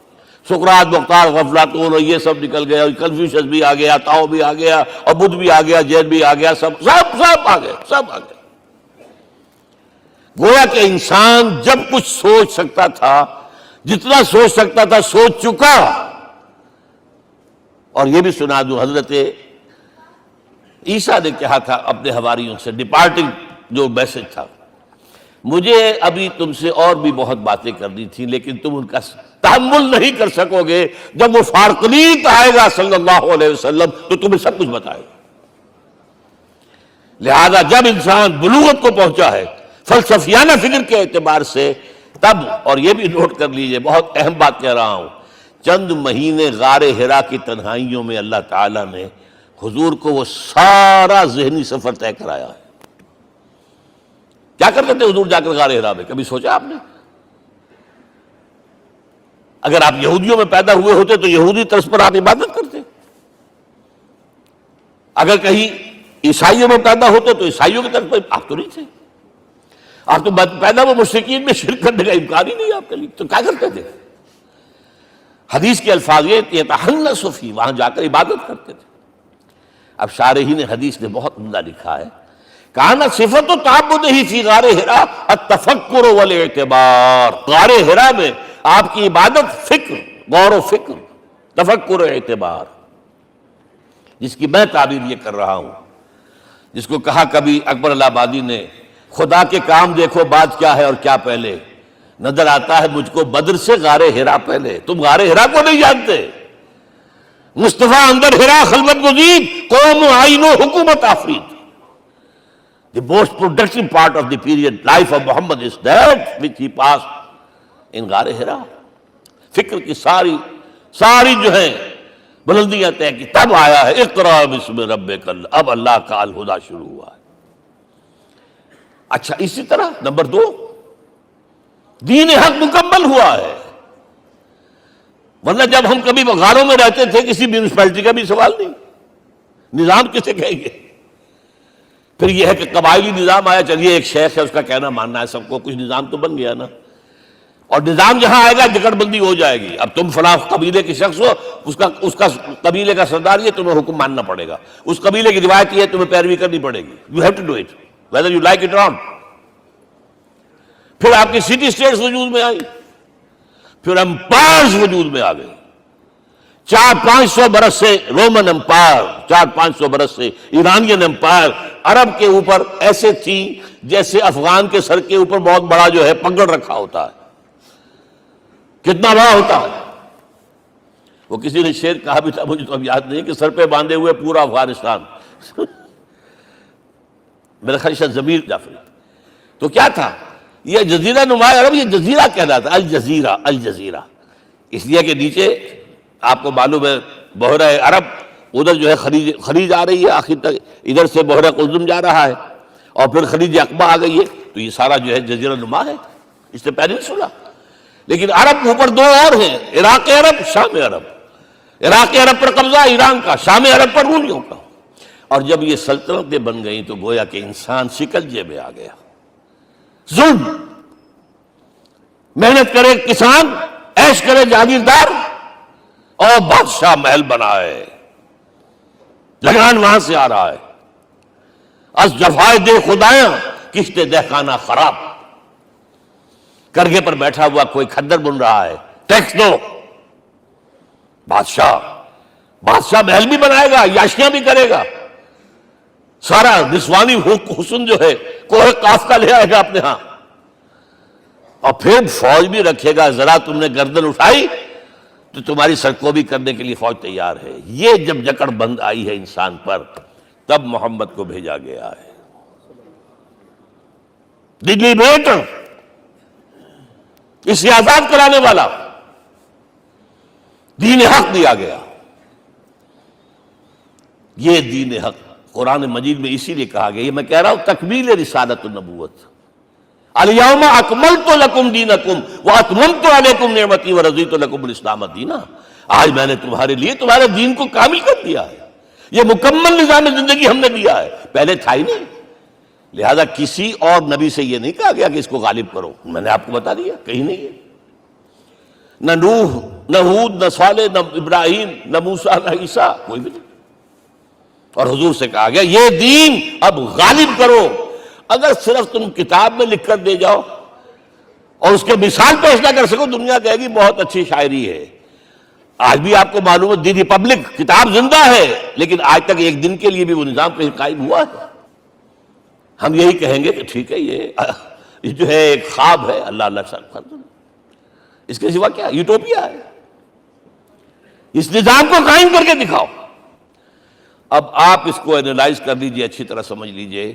سقراط، مختار، افلاطون اور یہ سب نکل گیا، کنفیوشس بھی آ گیا، تاؤ بھی آ گیا، اور بدھ بھی آ گیا، جین بھی آ گیا، سب آ گئے، سب آ گئے۔ گویا کہ انسان جب کچھ سوچ سکتا تھا، جتنا سوچ سکتا تھا سوچ چکا، اور یہ بھی سنا دوں، حضرت عیسیٰ نے کہا تھا اپنے حواریوں سے، ڈپارٹنگ جو میسج تھا، مجھے ابھی تم سے اور بھی بہت باتیں کرنی تھی لیکن تم ان کا تحمل نہیں کر سکو گے، جب وہ فارقلیت آئے گا صلی اللہ علیہ وسلم تو تمہیں سب کچھ بتائے گا۔ لہذا جب انسان بلوغت کو پہنچا ہے فلسفیانہ فکر کے اعتبار سے، تب، اور یہ بھی نوٹ کر لیجئے، بہت اہم بات کہہ رہا ہوں، چند مہینے غار حرا کی تنہائیوں میں اللہ تعالیٰ نے حضور کو وہ سارا ذہنی سفر طے کرایا ہے۔ کیا کرتے تھے حضور جا کر غار حرا میں؟ کبھی سوچا آپ نے؟ اگر آپ یہودیوں میں پیدا ہوئے ہوتے تو یہودی طرز پر آپ عبادت کرتے، اگر کہیں عیسائیوں میں پیدا ہوتے تو عیسائیوں کی طرف پر آپ تو نہیں تھے، آپ تو پیدا وہ مشرکین میں شرک کرنے کا امکان ہی نہیں آپ کے لیے، تو کیا کرتے تھے؟ حدیث کے الفاظ یہ تحنث فی، وہاں جا کر عبادت کرتے تھے۔ اب شارحین حدیث نے بہت عمدہ لکھا ہے، کانا صفت و تعبدہ فی غار حرا التفکر والاعتبار، غار حرا میں آپ کی عبادت فکر، غور و فکر، تفکر و اعتبار، جس کی میں تعبیر یہ کر رہا ہوں، جس کو کہا کبھی اکبر اللہ آبادی نے، خدا کے کام دیکھو بعد کیا ہے اور کیا پہلے، نظر آتا ہے مجھ کو بدر سے غار حرا پہلے۔ تم غار حرا کو نہیں جانتے، مصطفیٰ اندر حرا خلوت گزید، قوم آئین و حکومت آفرید۔ The most productive part of the period life of Muhammad is that which he passed in غار حرا۔ فکر کی ساری جو ہیں بلندیاں طے کی، تب آیا ہے اقرا بسم ربک، اب اللہ کا الہدیٰ شروع ہوا ہے۔ اچھا، اسی طرح نمبر 2، دین حق مکمل ہوا ہے۔ ورنہ جب ہم کبھی غاروں میں رہتے تھے کسی میونسپلٹی کا بھی سوال نہیں، نظام کسے کہیں گے؟ پھر یہ ہے کہ قبائلی نظام آیا، چلیے ایک شیخ ہے اس کا کہنا ماننا ہے سب کو، کچھ نظام تو بن گیا نا، اور نظام جہاں آئے گا جکڑ بندی ہو جائے گی۔ اب تم فلاں قبیلے کے شخص ہو، اس کا قبیلے کا سردار یہ، تمہیں حکم ماننا پڑے گا، اس قبیلے کی روایت یہ، تمہیں پیروی کرنی پڑے گی، you have to do it whether you like it or not. پھر آپ کی سٹی اسٹیٹس وجود میں آئی، پھر امپائرز وجود میں آ گئے، 400-500 برس سے رومن امپائر، 400-500 برس سے ایرانین امپائر عرب کے اوپر ایسے تھی جیسے افغان کے سر کے اوپر بہت بڑا جو ہے پگڑ رکھا ہوتا ہے، کتنا بڑا ہوتا ہے۔ وہ کسی نے شعر کہا بھی تھا، مجھے تو اب یاد نہیں، کہ سر پہ باندھے ہوئے پورا افغانستان، میرا خیال شاید ضمیر جعفری۔ تو کیا تھا یہ جزیرہ نما عرب، یہ جزیرہ کہلاتا ہے، الجزیرہ، الجزیرہ، اس لیے کہ نیچے آپ کو معلوم ہے بحیرہ عرب، ادھر جو ہے خلیج آ رہی ہے آخر تک، ادھر سے بحیرہ قلزم جا رہا ہے، اور پھر خلیج عقبہ آ گئی ہے، تو یہ سارا جو ہے جزیرہ نما ہے، اس سے پیننسولا۔ لیکن عرب اوپر 2 اور ہیں، عراق عرب، شام عرب۔ عراق عرب پر قبضہ ایران کا، شام عرب پر رومیوں کا۔ اور جب یہ سلطنتیں بن گئیں تو گویا کہ انسان شکنجے میں آ گیا، ظلم، محنت کرے کسان، عیش کرے جاگیردار، اور بادشاہ محل بنائے، لگان وہاں سے آ رہا ہے، از جفائے دے خدایاں کشتے دہقانہ خراب، کرگے پر بیٹھا ہوا کوئی کھدر بن رہا ہے، ٹیکس دو۔ بادشاہ محل بھی بنائے گا، یاشیاں بھی کرے گا، سارا نسوانی حسن جو ہے کوہ قاف کا لے آئے گا اپنے ہاں، اور پھر فوج بھی رکھے گا، ذرا تم نے گردن اٹھائی تو تمہاری سرکوبی کرنے کے لیے فوج تیار ہے۔ یہ جب جکڑ بند آئی ہے انسان پر، تب محمد کو بھیجا گیا ہے، دی لیبریٹر، اسے آزاد کرانے والا، دین حق دیا گیا۔ یہ دین حق قرآن مجید میں اسی لیے کہا گیا، یہ میں کہہ رہا ہوں تکمیل رسالت النبوت، الیوم اکملت لکم دینکم واتممت علیکم نعمتی ورضیت لکم الاسلام دینا۔ آج میں نے تمہارے لیے تمہارے دین کو کامل کر دیا ہے، یہ مکمل نظام زندگی ہم نے دیا ہے، پہلے تھا ہی نہیں۔ لہذا کسی اور نبی سے یہ نہیں کہا گیا کہ اس کو غالب کرو، میں نے آپ کو بتا دیا کہیں نہیں ہے، نہ نوح، نہ ہود، نہ صالح، نہ ابراہیم، نہ موسیٰ، نہ عیسیٰ، کوئی بھی نہیں۔ اور حضور سے کہا گیا یہ دین اب غالب کرو۔ اگر صرف تم کتاب میں لکھ کر دے جاؤ اور اس کے مثال پیش نہ کر سکو، دنیا کہے گی بہت اچھی شاعری ہے، آج بھی آپ کو معلوم ہے دی ریپبلک کتاب زندہ ہے، لیکن آج تک ایک دن کے لیے بھی وہ نظام کہیں قائم ہوا ہے؟ ہم یہی کہیں گے کہ ٹھیک ہے، یہ جو ہے ایک خواب ہے، اللہ اللہ سر، اس کے سوا کیا یوٹوپیا ہے؟ اس نظام کو قائم کر کے دکھاؤ۔ اب آپ اس کو اینالائز کر لیجئے، اچھی طرح سمجھ لیجئے۔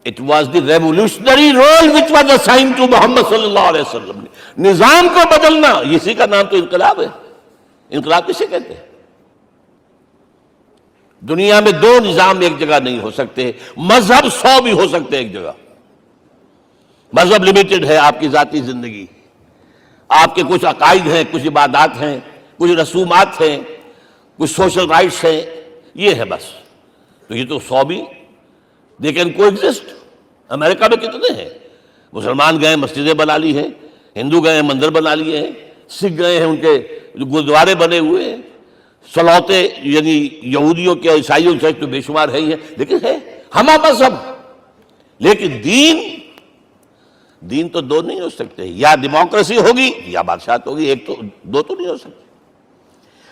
It was the revolutionary role which was assigned to محمد صلی اللہ علیہ وسلم۔ نظام کو بدلنا، اسی کا نام تو انقلاب ہے۔ انقلاب کسے کہتے ہیں؟ دنیا میں دو نظام ایک جگہ نہیں ہو سکتے، مذہب 100 بھی ہو سکتے ایک جگہ۔ مذہب لمیٹڈ ہے، آپ کی ذاتی زندگی، آپ کے کچھ عقائد ہیں، کچھ عبادات ہیں، کچھ رسومات ہیں، کچھ سوشل رائٹس ہیں، یہ ہے بس۔ تو یہ تو 100 بھی دے کین کو ایگزسٹ۔ امریکہ میں کتنے ہیں؟ مسلمان گئے مسجدیں بنا لی ہیں، ہندو گئے مندر بنا لیے ہیں، سکھ گئے ہیں ان کے گردوارے بنے ہوئے ہیں، سلوتے یعنی یہودیوں کے عیسائیوں سے تو بے شمار ہے ہی ہے، لیکن ہے ہمہ مذہب۔ لیکن دین تو دو نہیں ہو سکتے، یا ڈیموکریسی ہوگی یا بادشاہت ہوگی، ایک تو دو تو نہیں ہو سکتے۔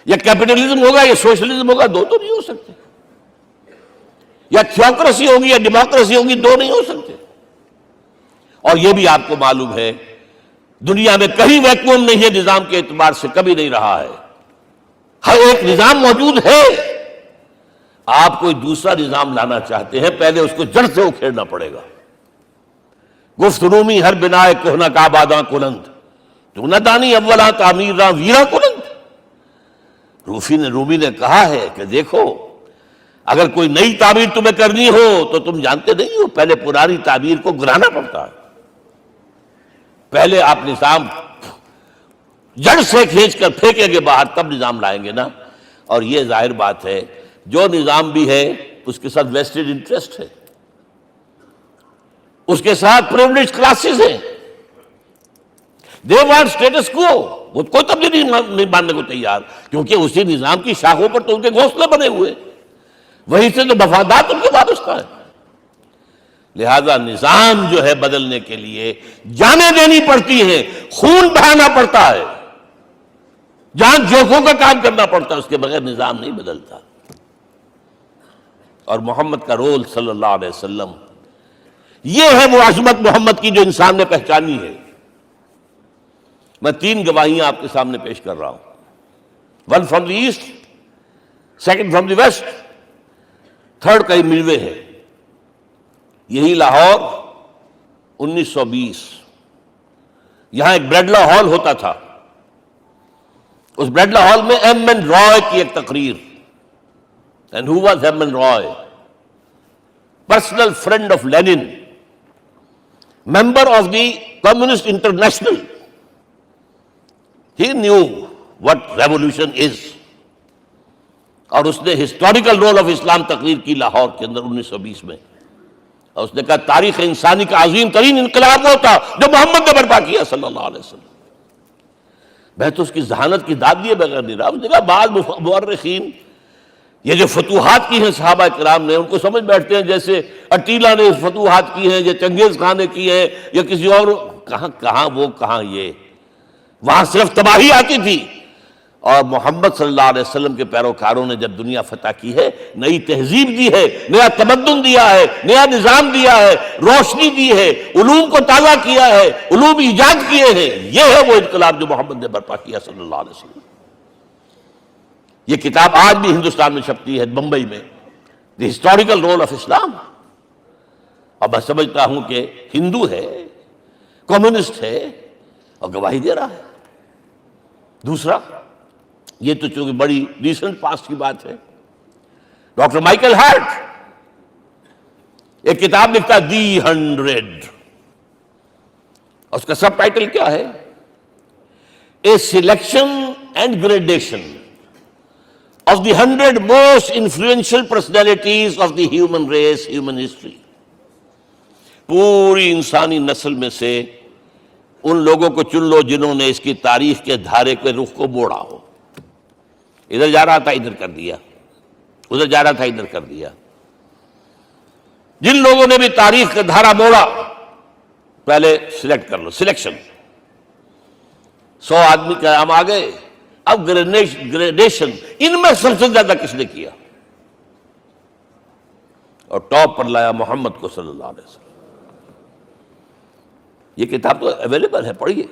یا کیپٹلزم ہوگا یا سوشلزم ہوگا، دو تو نہیں ہو سکتے۔ یا تھیوکریسی ہوگی یا ڈیموکریسی ہوگی، دو نہیں ہو سکتے۔ اور یہ بھی آپ کو معلوم ہے دنیا میں کہیں ویکیوم نہیں ہے نظام کے اعتبار سے، کبھی نہیں رہا ہے۔ ہر ایک نظام موجود ہے۔ آپ کوئی دوسرا نظام لانا چاہتے ہیں، پہلے اس کو جڑ سے اکھیڑنا پڑے گا۔ گفت رومی ہر بنائے کوہنا کا باداں کنند، تو نہ دانی اولا تعمیر راں ویرا کنند۔ رومی نے کہا ہے کہ دیکھو، اگر کوئی نئی تعمیر تمہیں کرنی ہو تو تم جانتے نہیں ہو پہلے پرانی تعمیر کو گرانا پڑتا ہے۔ پہلے آپ نظام جڑ سے کھینچ کر پھینکیں گے باہر، تب نظام لائیں گے نا۔ اور یہ ظاہر بات ہے جو نظام بھی ہے اس کے ساتھ ویسٹڈ انٹرسٹ ہے، اس کے ساتھ پریولیج کلاسز ہیں۔ دے وانٹ اسٹیٹس کو، وہ کوئی تبدیلی نہیں ماننے کو تیار، کیونکہ اسی نظام کی شاخوں پر تو ان کے گھونسلے بنے ہوئے، وہی سے تو مفادات ان کے وابستہ ہے۔ لہذا نظام جو ہے بدلنے کے لیے جانیں دینی پڑتی ہیں، خون بہانا پڑتا ہے، جان جوکھوں کا کام کرنا پڑتا ہے، اس کے بغیر نظام نہیں بدلتا۔ اور محمد کا رول صلی اللہ علیہ وسلم، یہ ہے وہ عظمت محمد کی جو انسان نے پہچانی ہے۔ میں 3 گواہیاں آپ کے سامنے پیش کر رہا ہوں، 1 from the east, 2 from the west, 3 کئی ملوے ہے۔ یہی لاہور 1920، یہاں ایک بریڈلا ہال ہوتا تھا، اس بریڈلا ہال میں ایم این رائے کی ایک تقریر۔ And who was M N Roy? Personal friend of Lenin, member of the Communist International. He knew what revolution is. اور اس نے ہسٹوریکل رول آف اسلام تقریر کی لاہور کے اندر 1920 میں، اور اس نے کہا تاریخ انسانی کا عظیم ترین انقلاب وہ تھا جو محمد نے برپا کیا صلی اللہ علیہ وسلم۔ میں تو اس کی ذہانت کی داد دیے بغیر نہیں رہا۔ اس نے کہا بعض مورخین یہ جو فتوحات کی ہیں صحابہ کرام نے، ان کو سمجھ بیٹھتے ہیں جیسے اٹیلا نے فتوحات کی ہیں یا چنگیز خان نے کی ہے یا کسی اور، کہاں وہ کہاں یہ، وہاں صرف تباہی آتی تھی۔ اور محمد صلی اللہ علیہ وسلم کے پیروکاروں نے جب دنیا فتح کی ہے، نئی تہذیب دی ہے، نیا تمدن دیا ہے، نیا نظام دیا ہے، روشنی دی ہے، علوم کو تازہ کیا ہے، علوم ایجاد کیے ہیں۔ یہ ہے وہ انقلاب جو محمد نے برپا کیا صلی اللہ علیہ وسلم۔ یہ کتاب آج بھی ہندوستان میں چھپتی ہے، بمبئی میں، دی ہسٹوریکل رول آف اسلام۔ اور میں سمجھتا ہوں کہ ہندو ہے، کمیونسٹ ہے اور گواہی دے رہا ہے۔ دوسرا، یہ تو چونکہ بڑی ریسنٹ پاسٹ کی بات ہے، ڈاکٹر مائیکل ہارٹ ایک کتاب لکھتا ہے دی 100، اور اس کا سب ٹائٹل کیا ہے؟ A selection and gradation of the 100 most influential personalities of the human race, human history۔ پوری انسانی نسل میں سے ان لوگوں کو چن لو جنہوں نے اس کی تاریخ کے دھارے کے رخ کو موڑا ہو۔ ادھر جا رہا تھا ادھر کر دیا، ادھر جا رہا تھا ادھر کر دیا۔ جن لوگوں نے بھی تاریخ کا دھارا موڑا، پہلے سلیکٹ کر لو، سلیکشن۔ 100 آدمی کا ہم آ گئے، اب گریڈیشن ان میں سب سے زیادہ کس نے کیا؟ اور ٹاپ پر لایا محمد کو صلی اللہ علیہ وسلم. یہ کتاب تو اویلیبل ہے، پڑھیے.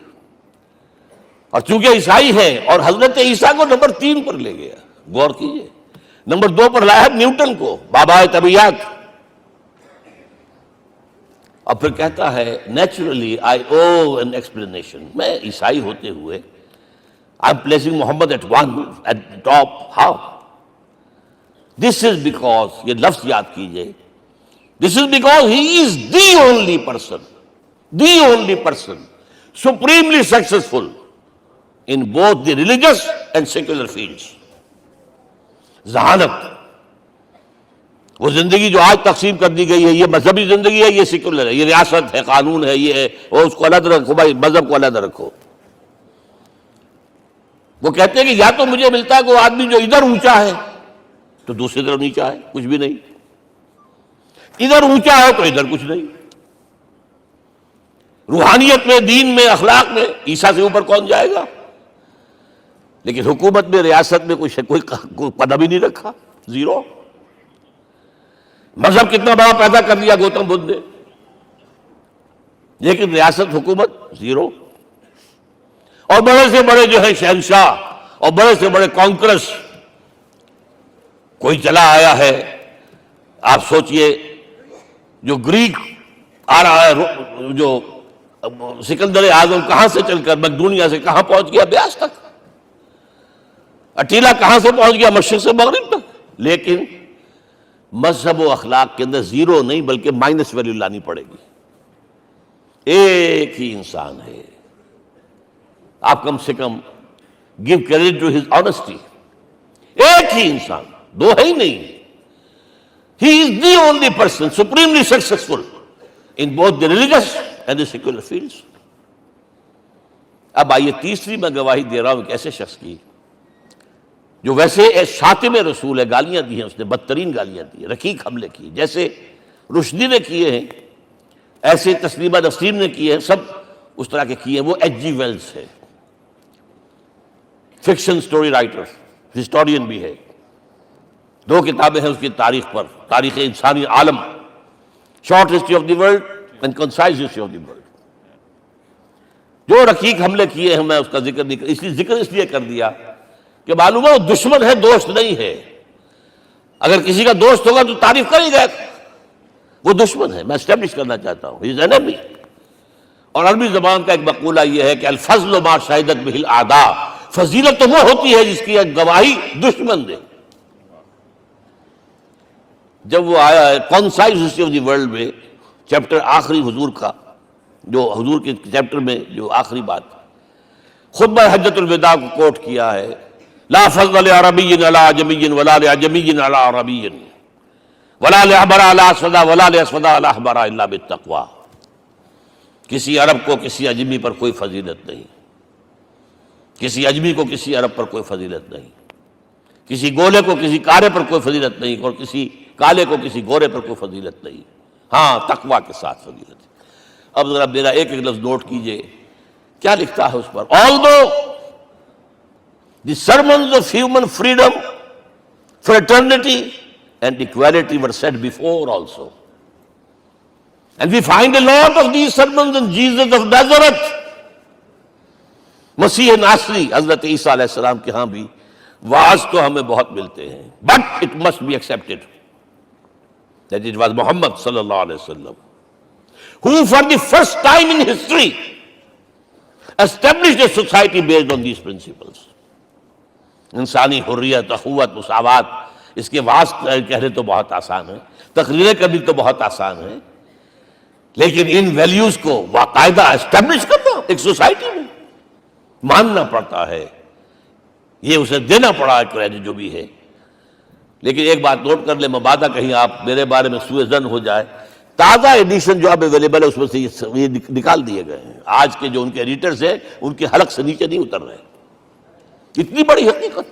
اور چونکہ عیسائی ہیں اور حضرت عیسیٰ کو نمبر 3 پر لے گیا، غور کیجئے. نمبر 2 پر لایا نیوٹن کو، بابائے طبیعیات. اور پھر کہتا ہے naturally I owe an explanation. میں عیسائی ہوتے ہوئے I am placing Muhammad at top. How? This is because, یہ لفظ یاد کیجئے، this is because he is the only person supremely successful in both the religious and secular fields. ذہانت، وہ زندگی جو آج تقسیم کر دی گئی ہے، یہ مذہبی زندگی ہے، یہ سیکولر ہے، یہ ریاست ہے، قانون ہے، یہ ہے، اور اس کو علیحدہ رکھو بھائی، مذہب کو علیحدہ رکھو. وہ کہتے ہیں کہ یا تو مجھے ملتا ہے کہ وہ آدمی جو ادھر اونچا ہے تو دوسری طرف نیچا ہے، کچھ بھی نہیں. ادھر اونچا ہے تو ادھر کچھ نہیں. روحانیت میں، دین میں، اخلاق میں عیسیٰ سے اوپر کون جائے گا؟ لیکن حکومت میں، ریاست میں کوئی قدم ہی نہیں رکھا، زیرو. مذہب کتنا بڑا پیدا کر دیا گوتم بدھ نے، لیکن ریاست، حکومت زیرو. اور بڑے سے بڑے جو ہے شہنشاہ اور بڑے سے بڑے کانکرس، کوئی چلا آیا ہے. آپ سوچئے جو گریک آ رہا ہے، جو سکندر اعظم کہاں سے چل کر مقدونیہ سے کہاں پہنچ گیا؟ بیاس تک. اٹیلا کہاں سے پہنچ گیا؟ مشرق سے مغرب تک. لیکن مذہب و اخلاق کے اندر زیرو نہیں بلکہ مائنس ویلیو لانی پڑے گی. ایک ہی انسان ہے. آپ کم سے کم give credit to his honesty. ایک ہی انسان، دو ہے ہی نہیں. He is the only person supremely successful in both the religious and the secular fields. اب آئیے تیسری میں گواہی دے رہا ہوں ایک ایسے شخص کی جو ویسے شاتم رسول ہے، گالیاں دی ہیں اس نے، بدترین گالیاں دی ہیں، رقیق حملے کی، جیسے رشدی نے کیے ہیں، ایسے تسلیمہ نسرین نے کیے ہیں، سب اس طرح کے کیے ہیں. وہ ایچ جی ویلز ہے، فکشن سٹوری رائٹر، ہسٹورین بھی ہے. 2 کتابیں ہیں اس کی تاریخ پر، تاریخ انسانی عالم، short history of the world and concise history of the world. جو رقیق حملے کیے ہیں میں اس کا ذکر نہیں، اس لیے کر دیا کہ معلوم ہے وہ دشمن ہے، دوست نہیں ہے. اگر کسی کا دوست ہوگا تو تعریف کر ہی گا. وہ دشمن ہے، میں اسٹیبلش کرنا چاہتا ہوں، ہی از انیمی. اور عربی زبان کا ایک مقولہ یہ ہے کہ الفضل ما شہدت بہ الاعداء، فضیلت تو وہ ہوتی ہے جس کی گواہی دشمن دے. جب وہ آیا ہے concise history of the world میں، چیپٹر آخری حضور کا، جو حضور کے چیپٹر میں جو آخری بات خطبہ حجۃ الوداع کو کوٹ کیا ہے، لا فضل لعربی علی عجمی ولا لعجمی علی عربی ولا لاحمر علی اسود ولا لاسود علی احمر الا بالتقوی. کسی عرب کو کسی عجمی پر کوئی فضیلت نہیں، کسی عجمی کو کسی عرب پر کوئی فضیلت نہیں، کسی گولے کو کسی کالے پر کوئی فضیلت نہیں، اور کسی کالے کو کسی گورے پر کوئی فضیلت نہیں. ہاں، تقویٰ کے ساتھ فضیلت ہے. اب ذرا میرا ایک لفظ نوٹ کیجئے، کیا لکھتا ہے اس پر؟ Although the sermons of human freedom, fraternity and equality were said before also, and we find a lot of these sermons in Jesus of Nazareth. مسیح ناصری حضرت عیسیٰ علیہ السلام کے ہاں بھی وعظ تو ہمیں بہت ملتے ہیں، but it must be accepted that it was Muhammad sallallahu alaihi wasallam who for the first time in history established a society based on these principles. انسانی حریت، اخوت، مساوات، اس کے وعظ کہنے تو بہت آسان ہے، تقریریں کرنی تو بہت آسان ہے، لیکن ان ویلیوز کو باقاعدہ اسٹیبلش کرنا ایک سوسائٹی میں ماننا پڑتا ہے. یہ اسے دینا پڑا ہے کریڈٹ جو بھی ہے. لیکن ایک بات نوٹ کر لیں، مبادہ کہیں آپ میرے بارے میں سوء ظن ہو جائے، تازہ ایڈیشن جو اب اویلیبل ہے اس میں سے یہ نکال دیے گئے ہیں. آج کے جو ان کے ایڈیٹرز ہیں ان کے حلق سے نیچے نہیں اتر رہے. اتنی بڑی حقیقت.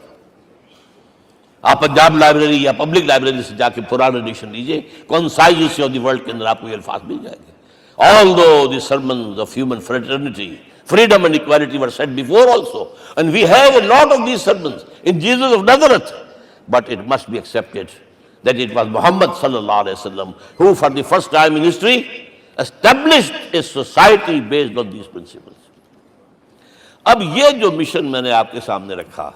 آپ پنجاب لائبریری یا پبلک لائبریری سے جا کے پرانا ایڈیشن لیجئے، concise history of the world کے اندر آپ کو یہ الفاظ مل جائیں گے. Although the sermons of human fraternity, Freedom and equality were said before also. And we have a lot of these sermons in Jesus of Nazareth. But it must be accepted that it was Muhammad sallallahu alaihi wasallam who for the first time in history established a society based on these principles. اب یہ جو mission میں نے آپ کے سامنے رکھا،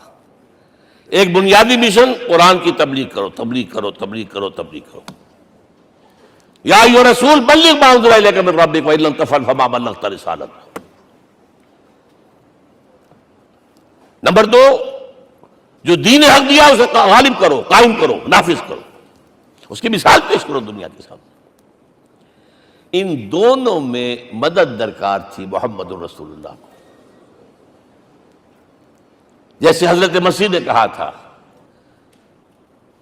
ایک بنیادی مشن قرآن کی تبلیغ کرو، تبلیغ کرو، تبلیغ کرو، تبلیغ کرو. یا ایھا رسول بلغ ما انزل الیک من ربک وان لم تفعل فما بلغت رسالتہ. نمبر 2، جو دین حق دیا اسے غالب کرو، قائم کرو، نافذ کرو، اس کی مثال پیش کرو دنیا کے سامنے. ان دونوں میں مدد درکار تھی محمد الرسول اللہ کو. جیسے حضرت مسیح نے کہا تھا،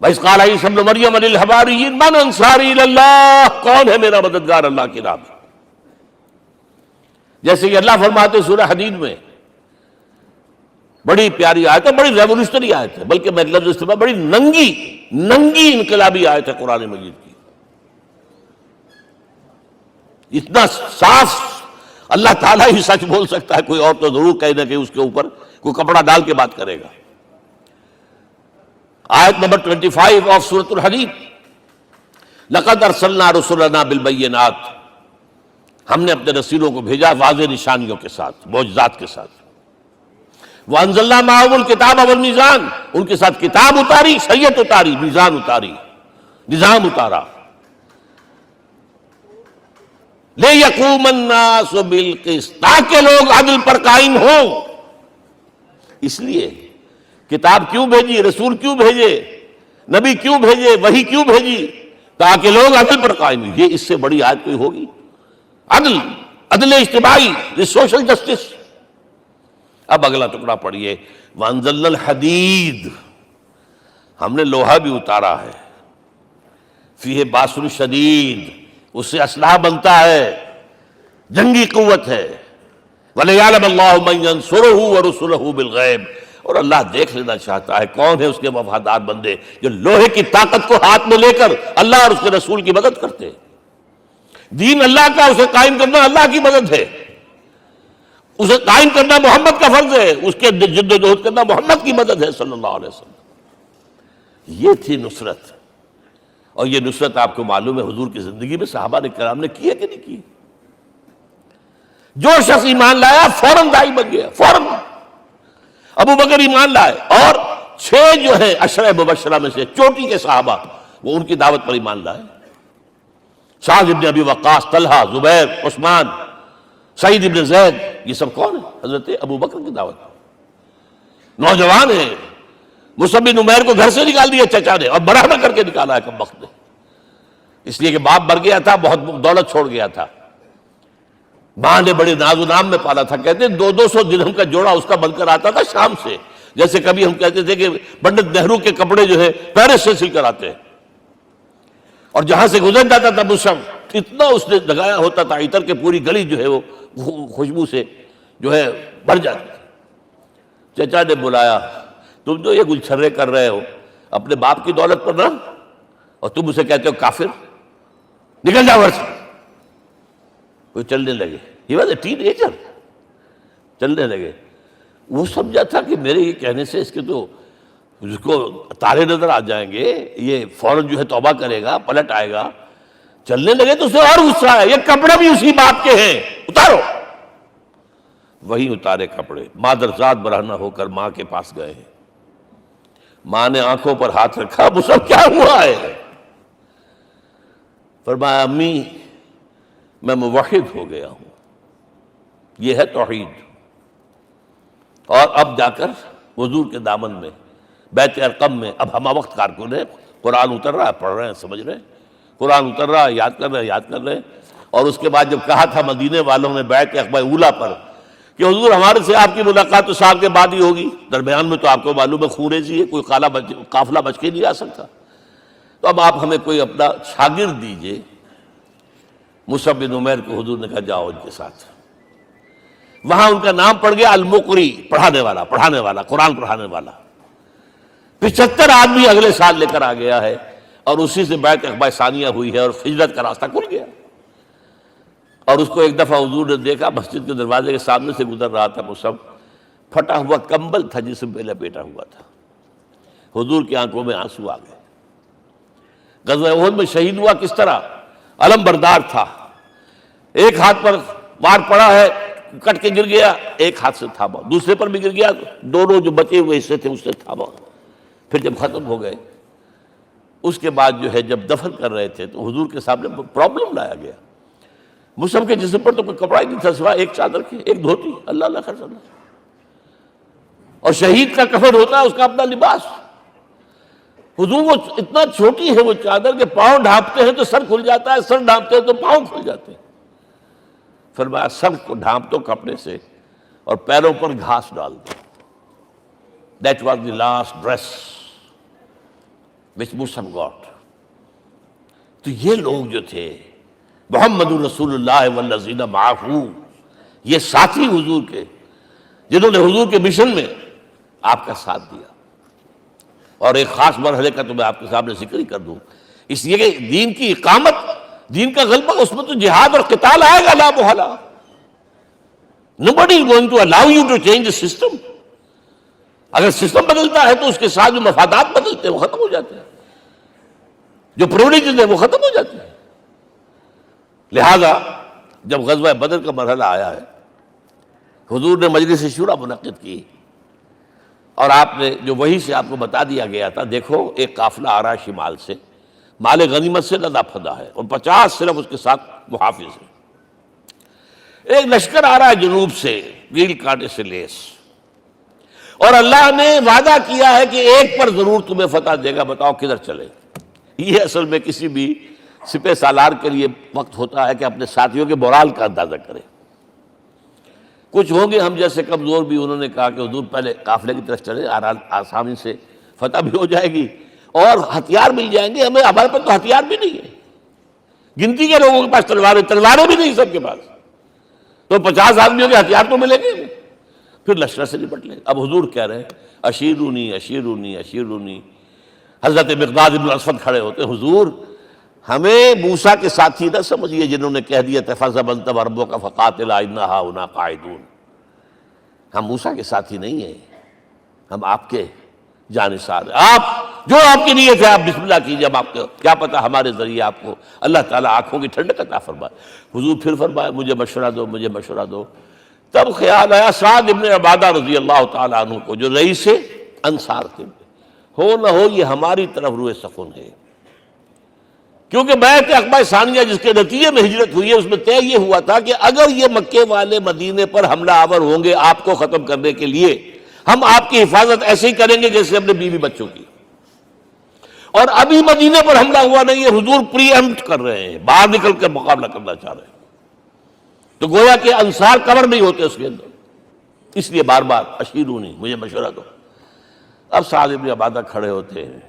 وَإِذْ قَالَ عِیسیٰ ابْنُ مَرْیَمَ لِلْحَوَارِیِّینَ مَنْ أَنصَارِی إِلَى اللَّهِ، کون ہے میرا مددگار اللہ کی راہ میں. جیسے کہ اللہ فرماتے سورہ حدید میں، بڑی پیاری آیت ہے، بڑی ریولوشنری آیت ہے، بلکہ میں لفظ استعمال، بڑی ننگی انقلابی آیت ہے قرآن مجید کی. اتنا صاف اللہ تعالیٰ ہی سچ بول سکتا ہے، کوئی اور تو ضرور کہیں نہ کہ اس کے اوپر کوئی کپڑا ڈال کے بات کرے گا. آیت نمبر 25 آف سورۃ الحدید، لقد ارسلنا رسلنا بالبینات، ہم نے اپنے رسولوں کو بھیجا واضح نشانیوں کے ساتھ، معجزات کے ساتھ. وانزلنا معهم الکتاب والمیزان، ان کے ساتھ کتاب اتاری، شریعت اتاری، میزان اتاری، نظام اتارا. لِيَقُومَ النَّاسُ بِالْقِسْطِ، تاکہ لوگ عدل پر قائم ہوں. اس لیے کتاب کیوں بھیجی، رسول کیوں بھیجے، نبی کیوں بھیجے، وحی کیوں بھیجی؟ تاکہ لوگ عدل پر قائم ہوں. یہ اس سے بڑی آیت کوئی ہوگی؟ عدل اجتماعی، سوشل جسٹس. اب اگلا ٹکڑا پڑھیے، وَأَنزَلْنَا الْحَدِيدَ، ہم نے لوہا بھی اتارا ہے، فِيهِ بَأْسٌ شَدِيدٌ، اس سے اسلحہ بنتا ہے، جنگی قوت ہے. وَلِيَعْلَمَ اللَّهُ مَن يَنصُرُهُ وَرُسُلَهُ بِالْغَیبِ، اور اللہ دیکھ لینا چاہتا ہے کون ہے اس کے وفادار بندے جو لوہے کی طاقت کو ہاتھ میں لے کر اللہ اور اس کے رسول کی مدد کرتے ہیں. دین اللہ کا، اسے قائم کرنا اللہ کی مدد ہے، اسے قائم کرنا محمد کا فرض ہے، اس کے جد و جہد کرنا محمد کی مدد ہے صلی اللہ علیہ وسلم. یہ تھی نصرت. اور یہ نصرت آپ کو معلوم ہے حضور کی زندگی میں صحابہ نے کرام نے کی ہے کہ نہیں کی؟ جو شخص ایمان لایا فوراً داعی بن گیا، فوراً. ابو بکر ایمان لائے، اور 6 جو ہیں عشرہ مبشرہ میں سے چوٹی کے صحابہ، وہ ان کی دعوت پر ایمان لائے. سعد ابن ابی وقاص، طلحہ، زبیر، عثمان، سعید ابن زید، یہ سب کون ہیں؟ حضرت ابو بکر کی دعوت. نوجوان ہیں. مصعب بن عمیر کو گھر سے نکال دیا چچا نے، اور برہنہ کر کے نکالا ہے کم وقت نے، اس لیے کہ باپ مر گیا تھا، بہت دولت چھوڑ گیا تھا. ماں نے بڑے ناز و نام میں پالا تھا. کہتے 200 درہم کا جوڑا اس کا بن کر آتا تھا شام سے. جیسے کبھی ہم کہتے تھے کہ پنڈت نہرو کے کپڑے جو ہے پیرس سے سل کر آتے ہیں، اور جہاں سے گزر جاتا تھا مصعب، اتنا اس نے لگایا ہوتا تھا عطر کہ پوری گلی جو ہے وہ خوشبو سے جو ہے بھر جاتی. چچا نے بلایا، تم جو یہ گلچھرے کر رہے ہو اپنے باپ کی دولت پر نہ، اور تم اسے کہتے ہو کافر، نکل جاؤ گھر سے. کوئی چلنے لگے، he was a ten ager, چلنے لگے. وہ سمجھا تھا کہ میرے یہ کہنے سے اس کے تو اس کو تارے نظر آ جائیں گے، یہ فوراً جو ہے توبہ کرے گا، پلٹ آئے گا. چلنے لگے تو اسے اور غصہ آیا، یہ کپڑے بھی اسی باپ کے ہیں، اتارو. وہی اتارے کپڑے. مادرزاد برہنہ ہو کر ماں کے پاس گئے ہیں. ماں نے آنکھوں پر ہاتھ رکھا، مصعب کیا ہوا ہے؟ فرمایا امی میں موحد ہو گیا ہوں. یہ ہے توحید. اور اب جا کر حضور کے دامن میں بیت ارقم میں اب ہمہ وقت کارکن ہے، قرآن اتر رہا ہے، پڑھ رہے ہیں، سمجھ رہے ہیں، قرآن اتر رہا ہے، یاد کر رہے ہیں، یاد کر رہے ہیں. اور اس کے بعد جب کہا تھا مدینے والوں نے بیعت عقبہ اولیٰ پر کہ حضور ہمارے سے آپ کی ملاقات تو سال کے بعد ہی ہوگی، درمیان میں تو آپ کو معلوم ہے خونریزی ہے، کوئی قافلہ بچ کے نہیں آ سکتا، تو اب آپ ہمیں کوئی اپنا شاگرد دیجئے. مصعب بن عمیر کو حضور نے کہا جاؤ ان کے ساتھ. وہاں ان کا نام پڑ گیا المقری، پڑھانے والا، قرآن پڑھانے والا. 75 آدمی اگلے سال لے کر آ گیا ہے، اور اسی سے بیعت عقبہ ثانیہ ہوئی ہے، اور ہجرت کا راستہ کھل گیا. اور اس کو ایک دفعہ حضور نے دیکھا، مسجد کے دروازے کے سامنے سے گزر رہا تھا، مصعب پھٹا ہوا کمبل تھا جس میں پہلے لپیٹا ہوا تھا. حضور کی آنکھوں میں آنسو آ گئے. غزوہ احد میں شہید ہوا کس طرح؟ علم بردار تھا، ایک ہاتھ پر وار پڑا ہے، کٹ کے گر گیا، ایک ہاتھ سے تھاما، دوسرے پر بھی گر گیا، دونوں جو بچے ہوئے حصے تھے اس سے تھاما. پھر جب ختم ہو گئے اس کے بعد جو ہے جب دفن کر رہے تھے تو حضور کے سامنے پرابلم لایا گیا. مصعب کے جسم پر تو کوئی کپڑا ہی نہیں تھا سوائے ایک چادر کے، ایک دھوتی. اللہ اللہ خیر اللہ. اور شہید کا کفن ہوتا ہے اس کا اپنا لباس. حضور وہ اتنا چھوٹی ہے وہ چادر کہ پاؤں ڈھانپتے ہیں تو سر کھل جاتا ہے، سر ڈھانپتے ہیں تو پاؤں کھل جاتے ہیں. فرمایا سر کو ڈھانپ دو کپڑے سے اور پیروں پر گھاس ڈال دو. That was the last dress which Musab got. تو یہ لوگ جو تھے محمد رسول اللہ والذین معہ، یہ ساتھی حضور کے جنہوں نے حضور کے مشن میں آپ کا ساتھ دیا. اور ایک خاص مرحلے کا تو میں آپ کے سامنے ذکر ہی کر دوں، اس لیے کہ دین کی اقامت، دین کا غلبہ، اس میں تو جہاد اور قتال آئے گا لا محالہ. Nobody is going to allow you to change the system. اگر سسٹم بدلتا ہے تو اس کے ساتھ جو مفادات بدلتے ہیں وہ ختم ہو جاتے ہیں، جو پرولیجز ہیں وہ ختم ہو جاتے ہیں. لہذا جب غزوہ بدر کا مرحلہ آیا ہے، حضور نے مجلس شورا منعقد کی اور آپ نے جو وحی سے آپ کو بتا دیا گیا تھا، دیکھو ایک قافلہ آ رہا ہے شمال سے، مال غنیمت سے لدا پھدا ہے اور 50 صرف اس کے ساتھ محافظ ہیں. ایک لشکر آ رہا ہے جنوب سے ریل کانٹے سے لیس، اور اللہ نے وعدہ کیا ہے کہ ایک پر ضرور تمہیں فتح دے گا، بتاؤ کدھر چلے. یہ اصل میں کسی بھی سپہ سالار کے لیے وقت ہوتا ہے کہ اپنے ساتھیوں کے مورال کا اندازہ کرے. کچھ ہوں گے ہم جیسے کمزور بھی، انہوں نے کہا کہ حضور پہلے قافلے کی طرف چلے، آسانی سے فتح بھی ہو جائے گی اور ہتھیار مل جائیں گے ہمیں. ہمارے پاس تو ہتھیار بھی نہیں ہے، گنتی کے لوگوں کے پاس تلواریں بھی نہیں سب کے پاس، تو 50 آدمیوں کے ہتھیار تو ملیں گے. پھر لشکر سے نپٹ لیں. اب حضور کہہ رہے ہیں اشیرونی اشیرونی اشیرونی. حضرت مقداد بن الاسود کھڑے ہوتے، حضور ہمیں موسیٰ کے ساتھی نہ سمجھیے جنہوں نے کہہ دیا تھا فَذْهَبْ أَنْتَ وَرَبُّكَ فَقَاتِلَا إِنَّا هَاهُنَا قَاعِدُونَ. ہم موسیٰ کے ساتھی نہیں ہیں، ہم آپ کے جانثار ہیں. آپ جو آپ کی نیت ہے آپ بسم اللہ کیجیے، ہم آپ کو کیا پتہ ہمارے ذریعے آپ کو اللہ تعالیٰ آنکھوں کی ٹھنڈک عطا فرمائے. حضور پھر فرمائے مجھے مشورہ دو، مجھے مشورہ دو. تب خیال آیا سعد ابن عبادہ رضی اللہ تعالیٰ عنہ کو، جو رئیس انصار تھے، ہو نہ ہو یہ ہماری طرف روئے سخن ہے. کیونکہ بیعت عقبہ ثانیہ جس کے نتیجے میں ہجرت ہوئی ہے اس میں طے یہ ہوا تھا کہ اگر یہ مکے والے مدینے پر حملہ آور ہوں گے آپ کو ختم کرنے کے لیے، ہم آپ کی حفاظت ایسے ہی کریں گے جیسے اپنے بیوی بچوں کی. اور ابھی مدینے پر حملہ ہوا نہیں ہے، حضور پری ایمپٹ کر رہے ہیں، باہر نکل کر مقابلہ کرنا چاہ رہے ہیں. تو گویا کہ انصار کور نہیں ہوتے اس کے اندر، اس لیے بار بار اشیرونی، مجھے مشورہ دو. اب سعد بن عبادہ کھڑے ہوتے ہیں،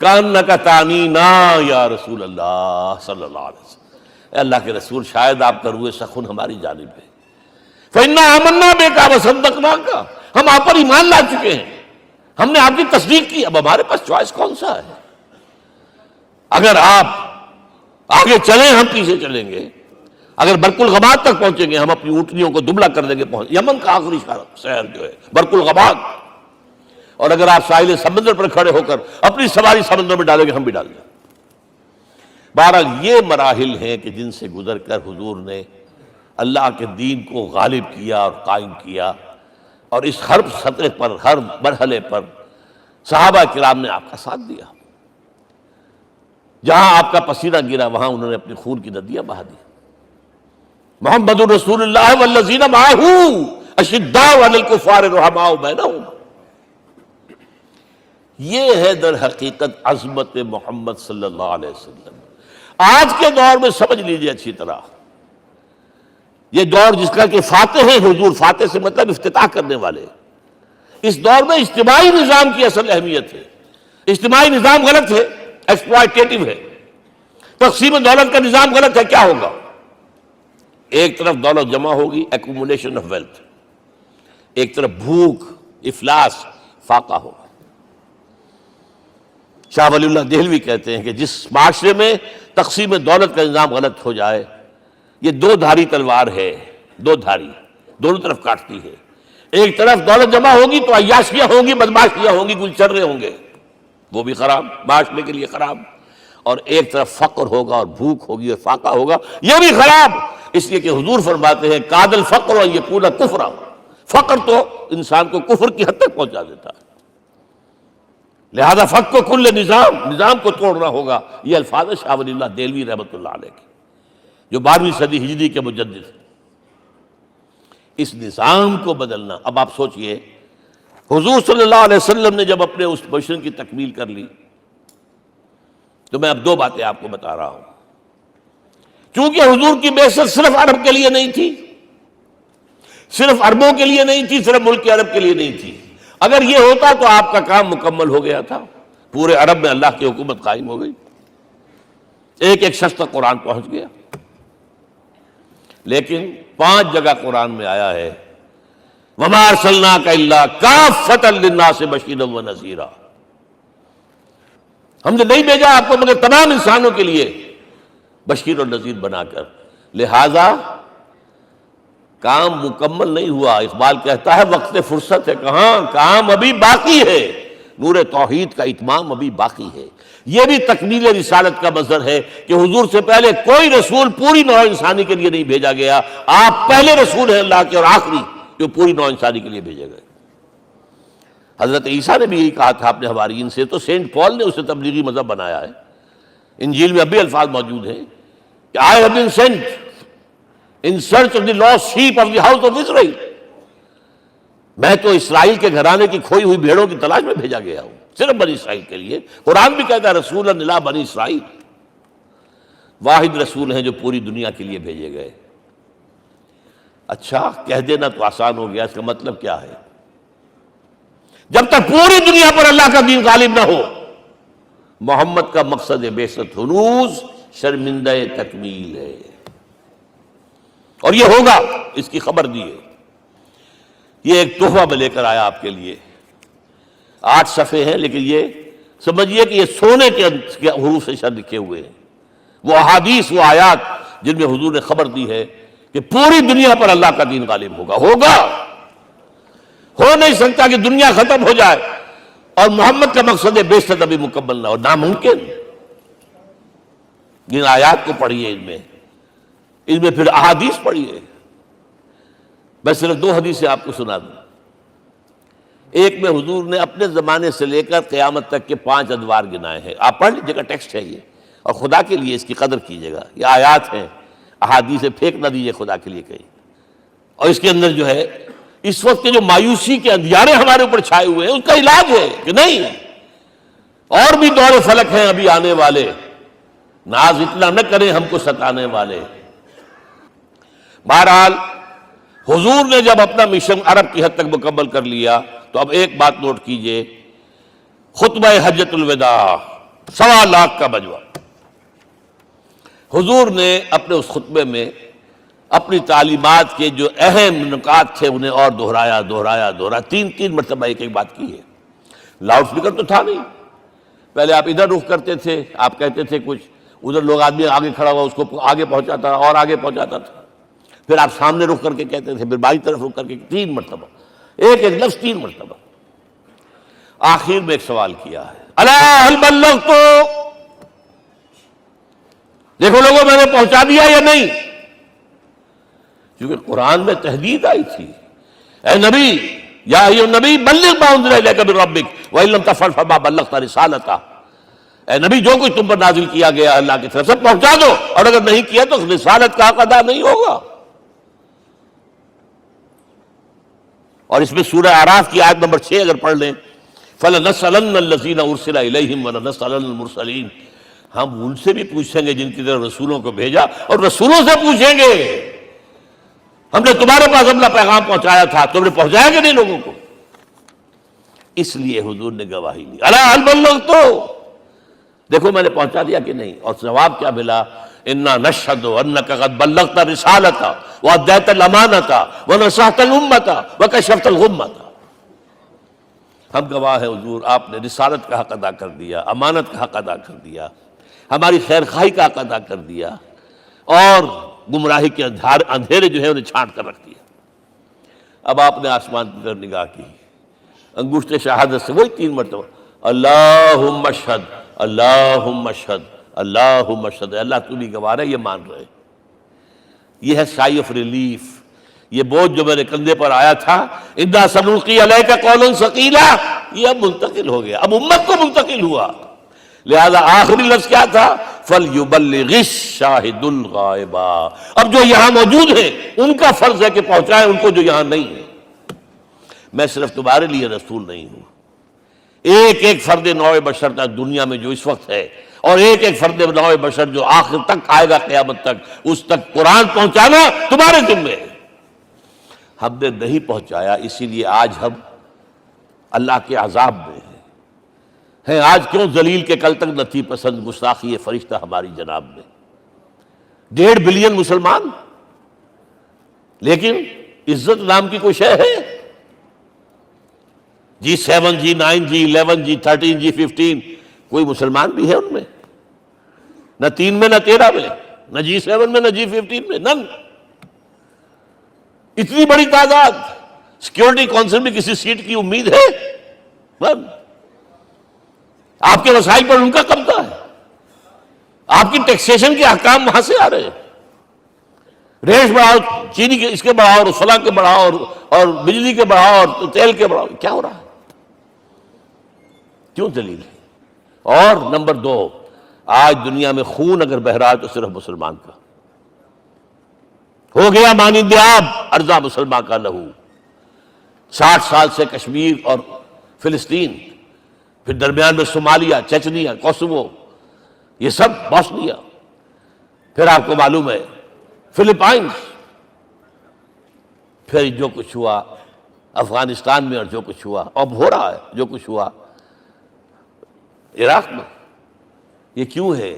کانک تعنینا یا رسول اللہ صلی اللہ علیہ وسلم. اے اللہ کے رسول شاید آپ کا روئے سخن ہماری جانب ہے. فإنا آمنا بک وصدقناک، ہم آپ پر ایمان لا چکے ہیں، ہم نے آپ کی تصدیق کی، اب ہمارے پاس چوائس کون سا ہے؟ اگر آپ آگے چلیں ہم پیچھے چلیں گے، اگر برق الغماد تک پہنچیں گے ہم اپنی اونٹنیوں کو دبلا کر دیں گے. یمن کا آخری شہر جو ہے برق الغماد، اور اگر آپ ساحل سمندر پر کھڑے ہو کر اپنی سواری سمندر میں ڈالیں گے ہم بھی ڈال دیں. بہرحال یہ مراحل ہیں کہ جن سے گزر کر حضور نے اللہ کے دین کو غالب کیا اور قائم کیا، اور اس ہر سطح پر، ہر مرحلے پر صحابہ کرام نے آپ کا ساتھ دیا. جہاں آپ کا پسینہ گرا وہاں انہوں نے اپنے خون کی ندیاں بہا دی. محمد رسول اللہ والذین معہ اشداء علی الکفار رحماء بینہم. یہ ہے در حقیقت عظمت محمد صلی اللہ علیہ وسلم. آج کے دور میں سمجھ لیجئے اچھی طرح، یہ دور جس کا کہ فاتح ہیں حضور، فاتح سے مطلب افتتاح کرنے والے، اس دور میں اجتماعی نظام کی اصل اہمیت ہے. اجتماعی نظام غلط ہے، ایکسپلائٹیٹو ہے. تقسیم دولت کا نظام غلط ہے. کیا ہوگا؟ ایک طرف دولت جمع ہوگی، ایکومولیشن آف ویلتھ، ایک طرف بھوک، افلاس، فاقہ ہوگا. شاہ ولی اللہ دہلوی کہتے ہیں کہ جس معاشرے میں تقسیم دولت کا نظام غلط ہو جائے یہ دو دھاری تلوار ہے، دو دھاری، دونوں طرف کاٹتی ہے۔ ایک طرف دولت جمع ہوگی تو عیاشیاں ہوں گی، بدماشیاں ہوں گی، گلچرے ہوں گے، وہ بھی خراب، معاشرے کے لیے خراب۔ اور ایک طرف فقر ہوگا اور بھوک ہوگی اور فاقہ ہوگا، یہ بھی خراب۔ اس لیے کہ حضور فرماتے ہیں کاد الفقر ان یکون کفرا، فقر تو انسان کو کفر کی حد تک پہنچا دیتا ہے، لہذا فق کو کل نظام کو توڑنا ہوگا۔ یہ الفاظ ہے شاہ ولی اللہ دہلوی رحمۃ اللہ علیہ کے، جو 12ویں صدی ہجری کے مجدد ہیں۔ اس نظام کو بدلنا، اب آپ سوچئے حضور صلی اللہ علیہ وسلم نے جب اپنے اس مشن کی تکمیل کر لی، تو میں اب دو باتیں آپ کو بتا رہا ہوں۔ چونکہ حضور کی بعثت صرف عرب کے لیے نہیں تھی، صرف عربوں کے لیے نہیں تھی، صرف ملک عرب کے لیے نہیں تھی۔ اگر یہ ہوتا تو آپ کا کام مکمل ہو گیا تھا، پورے عرب میں اللہ کی حکومت قائم ہو گئی، ایک ایک شخص تک قرآن پہنچ گیا۔ لیکن 5 جگہ قرآن میں آیا ہے وَمَا أَرْسَلْنَاكَ إِلَّا كَافَّةً لِلنَّاسِ بَشِيرًا وَنَذِيرًا، ہم نے نہیں بھیجا آپ کو مگر تمام انسانوں کے لیے بشیر اور نذیر بنا کر۔ لہذا کام مکمل نہیں ہوا۔ اقبال کہتا ہے وقت فرصت ہے کہاں، کام ابھی باقی ہے، نور توحید کا اتمام ابھی باقی ہے۔ یہ بھی تکمیل رسالت کا مظہر ہے کہ حضور سے پہلے کوئی رسول پوری نوع انسانی کے لیے نہیں بھیجا گیا، آپ پہلے رسول ہیں اللہ کے اور آخری جو پوری نوع انسانی کے لیے بھیجے گئے۔ حضرت عیسیٰ نے بھی یہی کہا تھا اپنے حواریین سے، تو سینٹ پال نے اسے تبلیغی مذہب بنایا ہے۔ انجیل میں اب بھی الفاظ موجود ہیں کہ I have been sent in search of the lost sheep of the house of Israel، میں تو اسرائیل کے گھرانے کی کھوئی ہوئی بھیڑوں کی تلاش میں بھیجا گیا ہوں، صرف بنی اسرائیل کے لیے۔ قرآن بھی کہتا ہے رسولا الی بنی اسرائیل، واحد رسول ہیں جو پوری دنیا کے لیے بھیجے گئے۔ اچھا کہہ دینا تو آسان ہو گیا، اس کا مطلب کیا ہے؟ جب تک پوری دنیا پر اللہ کا دین غالب نہ ہو، محمد کا مقصد بعثت ہنوز شرمندہ تکمیل ہے، اور یہ ہوگا، اس کی خبر دی ہے۔ یہ ایک تحفہ میں لے کر آیا آپ کے لیے، 8 صفحے ہیں، لیکن یہ سمجھیے کہ یہ سونے کے حروف سے شر لکھے ہوئے ہیں، وہ احادیث، وہ آیات جن میں حضور نے خبر دی ہے کہ پوری دنیا پر اللہ کا دین غالب ہوگا۔ ہو نہیں سکتا کہ دنیا ختم ہو جائے اور محمد کا مقصد بعثت ابھی مکمل نہ ہو، ناممکن۔ جن آیات کو پڑھیے، ان میں پھر احادیث پڑھیے۔ میں صرف 2 حدیثیں آپ کو سنا دوں۔ ایک میں حضور نے اپنے زمانے سے لے کر قیامت تک کے 5 ادوار گنائے ہیں، آپ پڑھ لیجیے گا، ٹیکسٹ ہے یہ، اور خدا کے لیے اس کی قدر کیجیے گا۔ یہ آیات ہیں، احادیث پھینک نہ دیجیے خدا کے لیے کہیں۔ اور اس کے اندر جو ہے اس وقت کے جو مایوسی کے اندھیارے ہمارے اوپر چھائے ہوئے ہیں، اس کا علاج ہے کہ نہیں، اور بھی دور فلک ہیں ابھی آنے والے، ناز اتنا نہ کریں ہم کو ستانے والے۔ بہرحال حضور نے جب اپنا مشن عرب کی حد تک مکمل کر لیا تو اب ایک بات نوٹ کیجئے، خطبہ حجۃ الوداع 1.25 لاکھ کا مجمع، حضور نے اپنے اس خطبے میں اپنی تعلیمات کے جو اہم نکات تھے انہیں اور دہرایا 3 مرتبہ ایک بات کی ہے۔ لاؤڈ سپیکر تو تھا نہیں، پہلے آپ ادھر رخ کرتے تھے، آپ کہتے تھے کچھ، ادھر لوگ آدمی آگے کھڑا ہوا اس کو آگے پہنچاتا اور آگے پہنچاتا تھا، پھر آپ سامنے رخ کر کے کہتے تھے، پھر بائیں طرف رخ کر کے 3 مرتبہ، ایک لفظ 3 مرتبہ۔ آخر میں ایک سوال کیا ہے، الا هل بلغت، دیکھو لوگوں میں نے پہنچا دیا یا نہیں؟ کیونکہ قرآن میں تحدید آئی تھی، اے نبی، یا ایھا النبی بلغ ما انزل الیک من ربک وان لم تفعل فما بلغت رسالتہ، اے نبی جو کچھ تم پر نازل کیا گیا اللہ کی طرف سے پہنچا دو، اور اگر نہیں کیا تو رسالت کا حق ادا نہیں ہوگا۔ اور اس میں سورہ اعراف کی آیت نمبر 6 اگر پڑھ لیں، فَلَنَسْأَلَنَّ الَّذِينَ أُرْسِلَ إِلَيْهِمْ وَلَنَسْأَلَنَّ الْمُرْسَلِينَ، ہم ان سے بھی پوچھیں گے جن کی طرف رسولوں کو بھیجا، اور رسولوں سے پوچھیں گے ہم نے تمہارے پاس اپنا پیغام پہنچایا تھا، تم نے پہنچایا کہ نہیں لوگوں کو؟ اس لیے حضور نے گواہی دی، الا هل بلغت، دیکھو میں نے پہنچا دیا کہ نہیں؟ اور جواب کیا ملا؟ انا نشهد انك قد بلغت الرسالة واديت الامانة ونصحت الامة وكشفت الغمة، ہم گواہ ہیں حضور آپ نے رسالت کا حق ادا کر دیا، امانت کا حق ادا کر دیا، ہماری خیر خواہی کا حق ادا کر دیا، اور گمراہی کے اندھیرے جو ہے انہیں چھانٹ کر رکھ دیا۔ اب آپ نے آسمان کی طرف نگاہ کی، انگشت شہادت سے وہی 3 مرتبہ اللہم اشہد اللہم اشہد اللہم اشہد، اللہ تو بھی گواہ ہے، یہ مان رہے۔ یہ ہے سائی آف ریلیف، یہ بوجھ جو میرے کندھے پر آیا تھا اِنَّا سَنُلْقِي عَلَيْكَ قَوْلًا ثَقِيلًا، یہ اب منتقل ہو گیا، اب امت کو منتقل ہوا۔ لہذا آخری لفظ کیا تھا؟ فَلْيُبَلِّغِ الشَّاهِدُ الْغَائِبَ، اب جو یہاں موجود ہیں ان کا فرض ہے کہ پہنچائیں ان کو جو یہاں نہیں ہے۔ میں صرف تمہارے لیے رسول نہیں ہوں، ایک ایک فرد نوع بشر تک دنیا میں جو اس وقت ہے، اور ایک ایک فرد نوع بشر جو آخر تک آئے گا قیامت تک، اس تک قرآن پہنچانا تمہارے ذمہ ہے۔ ہم نے نہیں پہنچایا، اسی لیے آج ہم اللہ کے عذاب میں ہیں۔ آج کیوں ذلیل کے کل تک نہ تھی پسند گستاخی فرشتہ ہماری جناب میں؟ 1.5 بلین مسلمان، لیکن عزت نام کی کوئی شے ہے؟ G7 G9 G11 G13 G15 کوئی مسلمان بھی ہے ان میں؟ نہ 3 میں نہ 13 میں، نہ G7 میں نہ G15 میں، نن۔ اتنی بڑی تعداد، سیکیورٹی کونسل میں کسی سیٹ کی امید ہے؟ نن۔ آپ کے وسائل پر ان کا قبضہ ہے، آپ کی ٹیکسیشن کے احکام وہاں سے آ رہے ہیں۔ ریٹ بڑھاؤ، چینی کے اس کے بڑھاؤ، اور فلاں کے بڑھاؤ، اور بجلی کے بڑھاؤ، اور تیل کے بڑھاؤ، کیا ہو رہا ہے؟ کیوں دلیل ہے؟ اور نمبر 2، آج دنیا میں خون اگر بہ رہا ہے تو صرف مسلمان کا ہو گیا، مانند آب ارزاں مسلمان کا لہو۔ 60 سال سے کشمیر اور فلسطین، پھر درمیان میں صومالیہ، چچنیا، کوسوو، یہ سب بوسنیا، پھر آپ کو معلوم ہے فلپائنز، پھر جو کچھ ہوا افغانستان میں، اور جو کچھ ہوا اب ہو رہا ہے، جو کچھ ہوا عراق میں۔ یہ کیوں ہے؟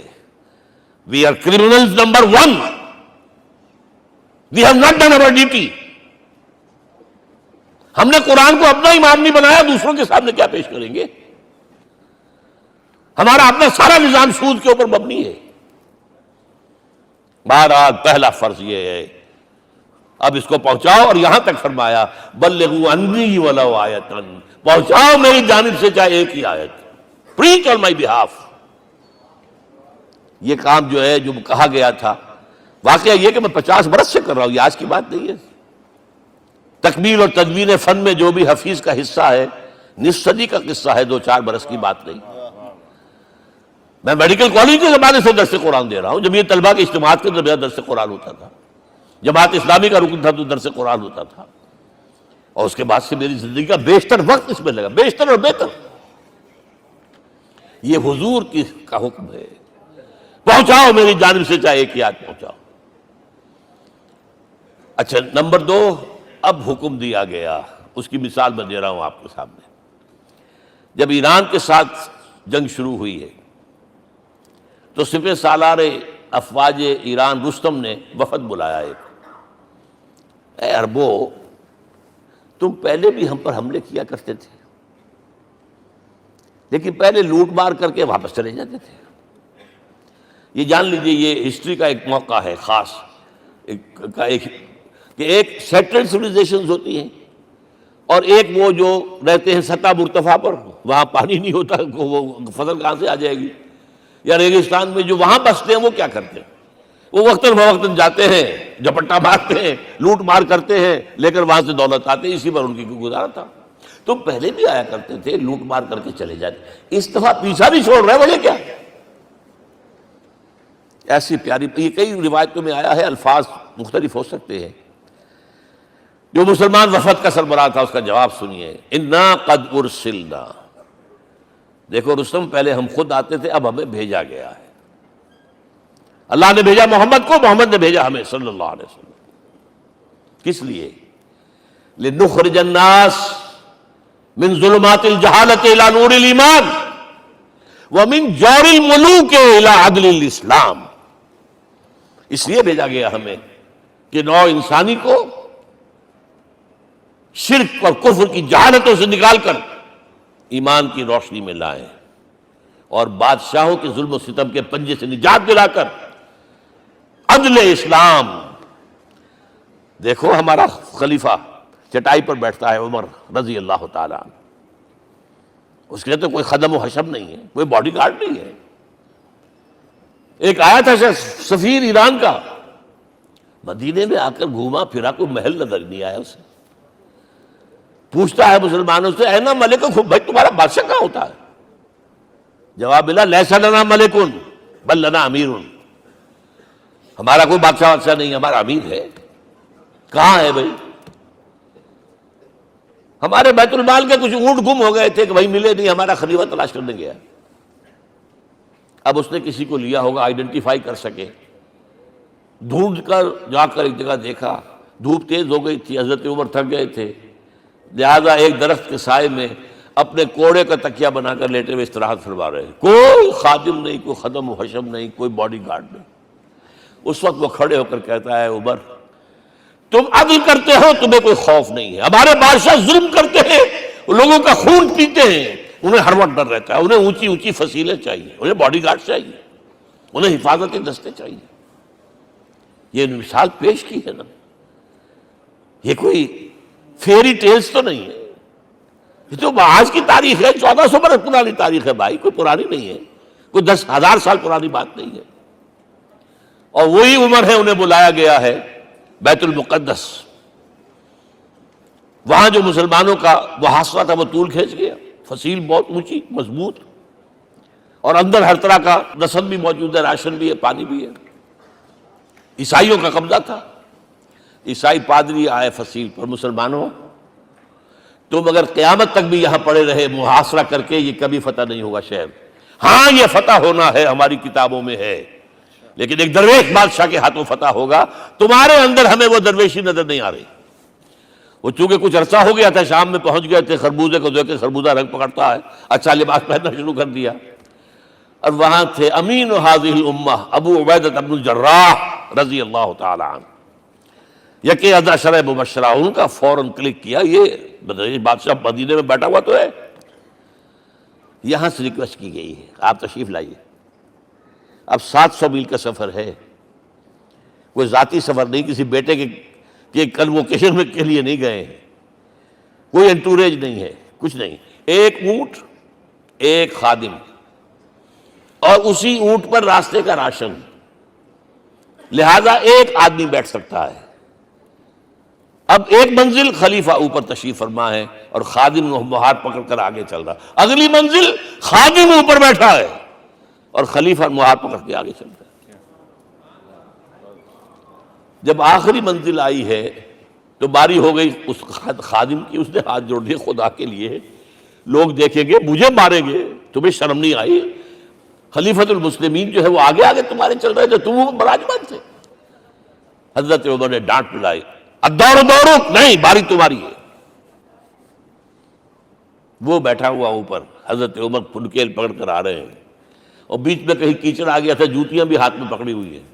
We are criminals number 1. We have not done our duty. ہم نے قرآن کو اپنا امام نہیں بنایا، دوسروں کے سامنے کیا پیش کریں گے؟ ہمارا اپنا سارا نظام سود کے اوپر مبنی ہے۔ بہرحال پہلا فرض یہ ہے، اب اس کو پہنچاؤ، اور یہاں تک فرمایا بلغوا عنی ولو آیۃ، پہنچاؤ میری جانب سے چاہے ایک ہی آیت، preach on my behalf۔ یہ کام جو ہے، جو کہا گیا تھا، واقعہ یہ کہ میں 50 برس سے کر رہا ہوں، یہ آج کی بات نہیں ہے۔ تکمیل اور تدوین فن میں جو بھی حفیظ کا حصہ ہے، نصف صدی کا قصہ ہے، 2-4 برس کی بات نہیں۔ میں میڈیکل کالج کے زمانے سے درس قرآن دے رہا ہوں، جب یہ طلبہ کے اجتماعات کے درمیان درس قرآن ہوتا تھا، جماعت اسلامی کا رکن تھا تو درس قرآن ہوتا تھا، اور اس کے بعد سے میری زندگی کا بیشتر وقت اس میں لگا، بیشتر اور بہتر۔ یہ حضور کا حکم ہے، پہنچاؤ میری جانب سے چاہے ایک یاد پہنچاؤ۔ اچھا، نمبر 2، اب حکم دیا گیا، اس کی مثال میں دے رہا ہوں آپ کے سامنے۔ جب ایران کے ساتھ جنگ شروع ہوئی ہے تو سپہ سالار افواج ایران رستم نے وفد بلایا ایک، اے عربو، تم پہلے بھی ہم پر حملے کیا کرتے تھے، لیکن پہلے لوٹ مار کر کے واپس چلے جاتے تھے۔ یہ جان لیجئے، یہ ہسٹری کا ایک موقع ہے خاص، کہ ایک سیٹلڈ سویلائزیشنز ہوتی ہیں، اور ایک وہ جو رہتے ہیں سطح مرتفع پر، وہاں پانی نہیں ہوتا، وہ فصل کہاں سے آ جائے گی؟ یا ریگستان میں جو وہاں بستے ہیں وہ کیا کرتے ہیں؟ وہ وقتاً فوقتاً جاتے ہیں، جھپٹا مارتے ہیں، لوٹ مار کرتے ہیں، لے کر وہاں سے دولت آتے ہیں، اسی پر ان کی گزارا تھا۔ تم پہلے بھی آیا کرتے تھے، لوٹ مار کر کے چلے جاتے، اس دفعہ پیچھا نہیں چھوڑ رہے، وجہ کیا؟ ایسی پیاری، یہ کئی روایتوں میں آیا ہے، الفاظ مختلف ہو سکتے ہیں۔ جو مسلمان وفد کا سربراہ تھا اس کا جواب سنیے، انا قد ارسلنا، دیکھو رستم، پہلے ہم خود آتے تھے، اب ہمیں بھیجا گیا ہے۔ اللہ نے بھیجا محمد کو، محمد نے بھیجا ہمیں صلی اللہ علیہ وسلم۔ کس لیے؟ لنخرج الناس من ظلمات الجہالۃ الی نور الایمان ومن جور الملوک الی عدل الاسلام۔ اس لیے بھیجا گیا ہمیں کہ نوع انسانی کو شرک اور کفر کی جہالتوں سے نکال کر ایمان کی روشنی میں لائیں، اور بادشاہوں کے ظلم و ستم کے پنجے سے نجات دلا کر عدل اسلام. دیکھو ہمارا خلیفہ چٹائی پر بیٹھتا ہے عمر رضی اللہ تعالیٰ عنہ، اس کے لیے تو کوئی خدم و حشم نہیں ہے، کوئی باڈی گارڈ نہیں ہے. ایک آیا تھا سفیر ایران کا، مدینے میں آ کر گھوما پھرا، کوئی محل نظر نہیں آیا اسے. پوچھتا ہے مسلمانوں سے اینا ملککم، بھائی تمہارا بادشاہ کہاں ہوتا ہے؟ جواب ملا لیس لنا ملکن بل لنا امیر، ہمارا کوئی بادشاہ نہیں، ہمارا امیر ہے. کہاں ہے بھائی؟ ہمارے بیت المال کے کچھ اونٹ گم ہو گئے تھے کہ بھائی ملے نہیں، ہمارا خلیفہ تلاش کرنے گیا. اب اس نے کسی کو لیا ہوگا آئیڈینٹیفائی کر سکے، ڈھونڈ کر جا کر ایک جگہ دیکھا، دھوپ تیز ہو گئی تھی، حضرت عمر تھک گئے تھے، لہذا ایک درخت کے سائے میں اپنے کوڑے کا تکیہ بنا کر لیٹے ہوئے استراحت فرما رہے ہیں. کوئی خادم نہیں، کوئی خدم و حشم نہیں، کوئی باڈی گارڈ نہیں. اس وقت وہ کھڑے ہو کر کہتا ہے عمر تم عدل کرتے ہو، تمہیں کوئی خوف نہیں ہے. ہمارے بادشاہ ظلم کرتے ہیں، لوگوں کا خون پیتے ہیں، انہیں ہر وقت ڈر رہتا ہے، انہیں اونچی اونچی فصیلیں چاہیے، انہیں باڈی گارڈ چاہیے، انہیں حفاظتی دستے چاہیے. یہ مثال پیش کی ہے نا، یہ کوئی فیری ٹیلز تو نہیں ہے، یہ تو آج کی تاریخ ہے، 1400 برس پرانی تاریخ ہے بھائی، کوئی پرانی نہیں ہے، کوئی 10,000 سال پرانی بات نہیں ہے. اور وہی عمر ہے، انہیں بلایا گیا ہے بیت المقدس. وہاں جو مسلمانوں کا محاصرہ تھا وہ طول کھینچ گیا، فصیل بہت اونچی مضبوط، اور اندر ہر طرح کا رسد بھی موجود ہے، راشن بھی ہے، پانی بھی ہے. عیسائیوں کا قبضہ تھا. عیسائی پادری آئے فصیل پر، مسلمانوں تم اگر قیامت تک بھی یہاں پڑے رہے محاصرہ کر کے، یہ کبھی فتح نہیں ہوگا شہر. ہاں یہ فتح ہونا ہے، ہماری کتابوں میں ہے، لیکن ایک درویش بادشاہ کے ہاتھوں فتح ہوگا. تمہارے اندر ہمیں وہ درویشی نظر نہیں آ رہی. وہ چونکہ کچھ عرصہ ہو گیا تھا، شام میں پہنچ گئے تھے، خربوزے کو دیکھ کے خربوزہ رنگ پکڑتا ہے، اچھا لباس پہننا شروع کر دیا. اور وہاں تھے امین هذه الامہ ابو عبیدہ بن الجراح رضی اللہ تعالی عنہ، یکی از عشرہ مبشرہ. ان کا فوراً کلک کیا، یہ بادشاہ مدینے میں بیٹھا ہوا تو ہے. یہاں سے ریکویسٹ کی گئی ہے آپ تشریف لائیے. اب 700 میل کا سفر ہے، کوئی ذاتی سفر نہیں، کسی بیٹے کے کنووکیشن میں کے لیے نہیں گئے ہیں، کوئی انٹوریج نہیں ہے، کچھ نہیں. ایک اونٹ، ایک خادم، اور اسی اونٹ پر راستے کا راشن، لہذا ایک آدمی بیٹھ سکتا ہے. اب ایک منزل خلیفہ اوپر تشریف فرما ہے اور خادم مہار پکڑ کر آگے چل رہا. اگلی منزل خادم اوپر بیٹھا ہے اور خلیفہ مہار پکڑ کے آگے چل رہا ہے. جب آخری منزل آئی ہے تو باری ہو گئی اس خادم کی. اس نے ہاتھ جوڑ دیے، خدا کے لیے لوگ دیکھیں گے، مجھے ماریں گے، تمہیں شرم نہیں آئی؟ خلیفۃ المسلمین جو ہے وہ آگے آگے تمہارے چل رہے تھے، تم براجمان تھے. حضرت عمر نے ڈانٹ پلائی، دوڑو دوڑو، نہیں، باری تمہاری ہے. وہ بیٹھا ہوا اوپر، حضرت عمر پھنکیل پکڑ کر آ رہے ہیں، اور بیچ میں کہیں کیچڑ آ گیا تھا، جوتیاں بھی ہاتھ میں پکڑی ہوئی ہیں.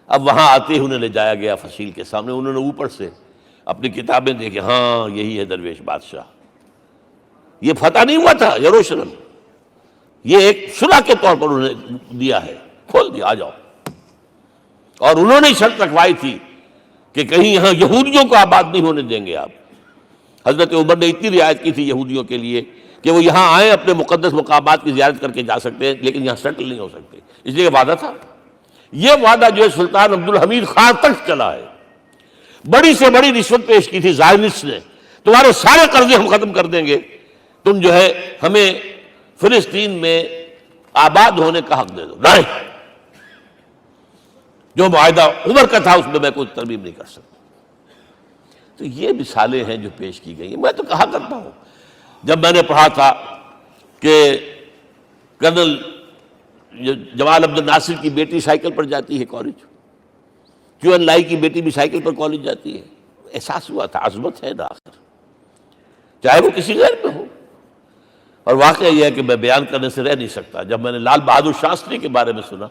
اب وہاں آتے ہی انہیں لے جایا گیا فصیل کے سامنے. انہوں نے اوپر سے اپنی کتابیں دیکھیں، ہاں یہی ہے درویش بادشاہ. یہ فتح نہیں ہوا تھا یروشلم، یہ ایک صلح کے طور پر انہوں نے دیا ہے، کھول دیا، آ جاؤ. اور انہوں نے شرط رکھوائی تھی کہ کہیں یہاں یہودیوں کو آباد نہیں ہونے دیں گے آپ. حضرت عمر نے اتنی رعایت کی تھی یہودیوں کے لیے کہ وہ یہاں آئیں، اپنے مقدس مقامات کی زیارت کر کے جا سکتے ہیں، لیکن یہاں سیٹل نہیں ہو سکتے. اس لیے وعدہ تھا. یہ وعدہ جو ہے سلطان عبدالحمید خان تک چلا ہے. بڑی سے بڑی رشوت پیش کی تھی زائنسٹ نے، تمہارے سارے قرضے ہم ختم کر دیں گے، تم جو ہے ہمیں فلسطین میں آباد ہونے کا حق دے دو. نہیں، جو معاہدہ عمر کا تھا اس میں میں کوئی ترمیم نہیں کر سکتا. تو یہ مثالیں ہیں جو پیش کی گئی ہیں. میں تو کہا کرتا ہوں، جب میں نے پڑھا تھا کہ کرنل جمال عبد الناصر کی بیٹی سائیکل پر جاتی ہے کالج، چون لائی کی بیٹی بھی سائیکل پر کالج جاتی ہے، احساس ہوا تھا عظمت ہے نا آخر، چاہے وہ کسی غیر میں ہو. اور واقعہ یہ ہے کہ میں بیان کرنے سے رہ نہیں سکتا. جب میں نے لال بہادر شاستری کے بارے میں سنا،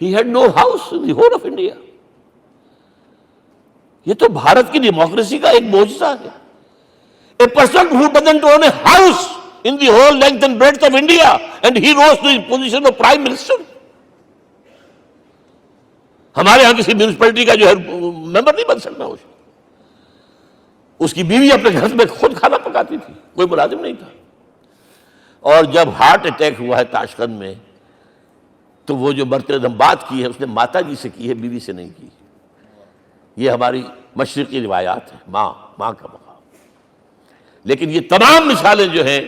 he had no house in the whole of India. یہ تو بھارت کی ڈیموکریسی کا ایک معجزہ ہے. A person who doesn't own a house in the whole length and breadth of India, and he rose to the position of Prime Minister. ہمارے ہاں کسی میونسپلٹی کا جو ہے ممبر نہیں بن سکتا، اس کی بیوی اپنے گھر میں خود کھانا پکاتی تھی، کوئی ملازم نہیں تھا۔ اور جب ہارٹ اٹیک ہوا ہے تاشقند میں، تو وہ جو مرتبہ بات کی ہے اس نے ماتا جی سے کی ہے، بیوی سے نہیں کی۔ یہ ہماری مشرقی روایات ہیں، ماں کا مقام۔ لیکن یہ تمام مثالیں جو ہیں،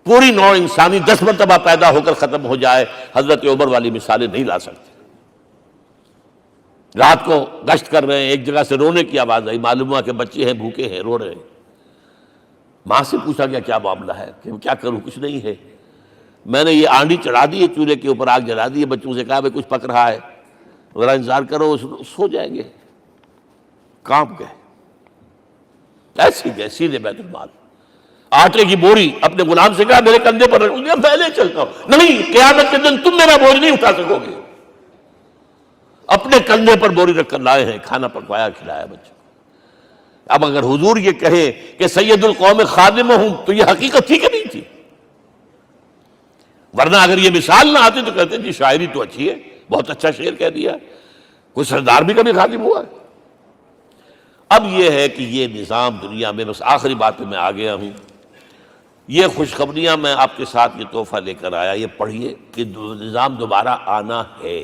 پوری نوع انسانی 10 مرتبہ پیدا ہو کر ختم ہو جائے، حضرت عمر والی مثالیں نہیں لا سکتے۔ رات کو گشت کر رہے ہیں، ایک جگہ سے رونے کی آواز آئی، معلوم ہوا کہ بچے ہیں، بھوکے ہیں، رو رہے ہیں۔ ماں سے پوچھا گیا کیا معاملہ ہے، کہ کیا کروں، کچھ نہیں ہے، میں نے یہ آنڈی چڑھا دی ہے چولہے کے اوپر، آگ جلا دی ہے، بچوں سے کہا بھائی کچھ پک رہا ہے، ذرا انتظار کرو، سو جائیں گے۔ کانپ گئے، ایسی گئے سیدھے بیت المال، آٹے کی بوری اپنے غلام سے کہا میرے کندھے پر رکھ دیا، میں لے چلتا ہوں۔ نہیں، قیامت کے دن تم میرا بوجھ نہیں اٹھا سکو گے۔ اپنے کندھے پر بوری رکھ کر لائے ہیں، کھانا پکوایا، کھلایا بچوں۔ اب اگر حضور یہ کہے کہ سید القوم خادم ہوں، تو یہ حقیقت تھی کہ نہیں تھی؟ ورنہ اگر یہ مثال نہ آتی تو کہتے جی شاعری تو اچھی ہے، بہت اچھا شعر کہہ دیا، کوئی سردار بھی کبھی خادم ہوا ہے۔ اب یہ ہے کہ یہ نظام دنیا میں، بس آخری بات میں آ گیا ہوں، یہ خوشخبریاں میں آپ کے ساتھ یہ تحفہ لے کر آیا، یہ پڑھیے کہ نظام دوبارہ آنا ہے۔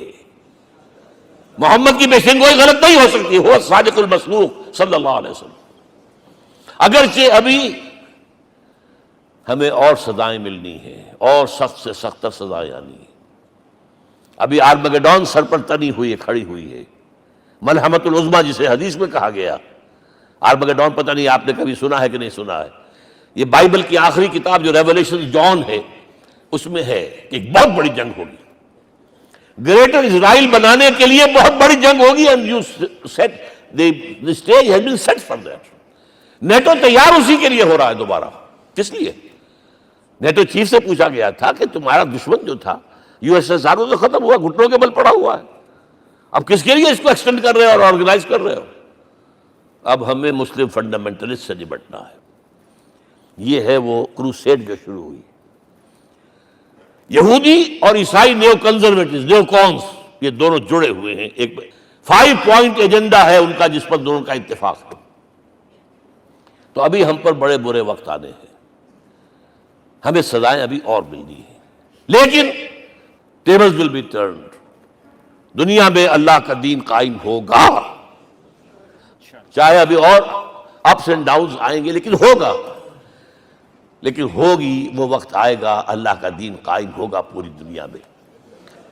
محمد کی پیشن گوئی غلط نہیں ہو سکتی، وہ صادق المصدوق صلی اللہ علیہ وسلم۔ اگرچہ ابھی ہمیں اور سزائیں ملنی ہیں، اور سخت سے سختر سزائیں آنی ہیں۔ ابھی آرمگڈون سر پر تنی ہوئی ہے، کھڑی ہوئی ہے، ملحمۃ العظمیٰ جسے حدیث میں کہا گیا۔ آرمگڈون پتہ نہیں آپ نے کبھی سنا ہے کہ نہیں سنا ہے؟ یہ بائبل کی آخری کتاب جو ریولیشن جان ہے، اس میں ہے کہ ایک بہت بڑی جنگ ہوگی، گریٹر اسرائیل بنانے کے لیے بہت بڑی جنگ ہوگی، and you said the stage has been set for that۔ NATO تیار اسی کے لیے ہو رہا ہے دوبارہ۔ کس لیے؟ نیٹو چیف سے پوچھا گیا تھا کہ تمہارا دشمن جو تھا USSR تو ختم ہوا، گھٹنوں کے بل پڑا ہوا ہے، اب کس کے لیے اس کو ایکسٹینڈ کر رہے ہو اور آرگنائز کر رہے ہو؟ اب ہمیں مسلم فنڈامنٹلسٹ سے نمٹنا ہے۔ یہ ہے وہ کروسیڈ جو شروع ہوئی۔ یہودی اور عیسائی نیو کنزرویٹوز، نیو کونس، یہ دونوں جڑے ہوئے ہیں، ایک 5 پوائنٹ ایجنڈا ہے ان کا جس پر دونوں کا اتفاق ہے۔ تو ابھی ہم پر بڑے برے وقت آنے ہیں، ہمیں سزائیں ابھی اور ملنی ہیں، لیکن ٹیبلز ول بی ٹرنڈ، دنیا میں اللہ کا دین قائم ہوگا، چاہے ابھی اور اپس اینڈ ڈاؤنز آئیں گے، لیکن ہوگا، لیکن ہوگی، وہ وقت آئے گا اللہ کا دین قائم ہوگا پوری دنیا میں۔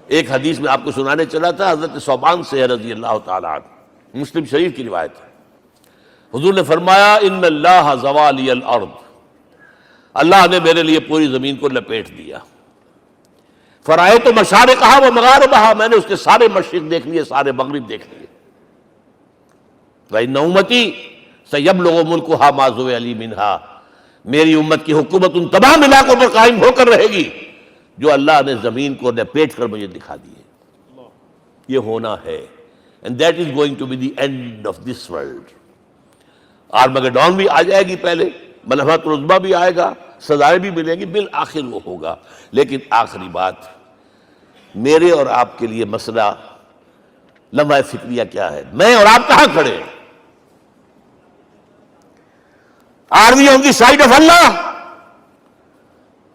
ایک حدیث میں آپ کو سنانے چلا تھا، حضرت ثوبان سے رضی اللہ تعالیٰ عنہ، مسلم شریف کی روایت ہے، حضور نے فرمایا ان اللہ زوالی الارض، اللہ نے میرے لیے پوری زمین کو لپیٹ دیا، فرائیت مشارقہا و مغاربہا، میں نے اس کے سارے مشرق دیکھ لیے، سارے مغرب دیکھ لیے، وَإِنَّ أُمَّتِي سَيَبْلُغُ مُلْكُهَا مَا زُوِّئَ لِي مِنْهَا، میری امت کی حکومت ان تمام علاقوں پر قائم ہو کر رہے گی جو اللہ نے زمین کو لپیٹ کر مجھے دکھا دی ہے۔ یہ ہونا ہے، and that is going to be the end of this world۔ Armageddon بھی آ جائے گی، پہلے ملحمۃ العظمیٰ بھی آئے گا، سزائیں بھی ملیں گی، بالآخر وہ ہوگا۔ لیکن آخری بات، میرے اور آپ کے لیے مسئلہ لمحہ فکریہ کیا ہے؟ میں اور آپ کہاں کھڑے ہیں؟ Are we on the side of Allah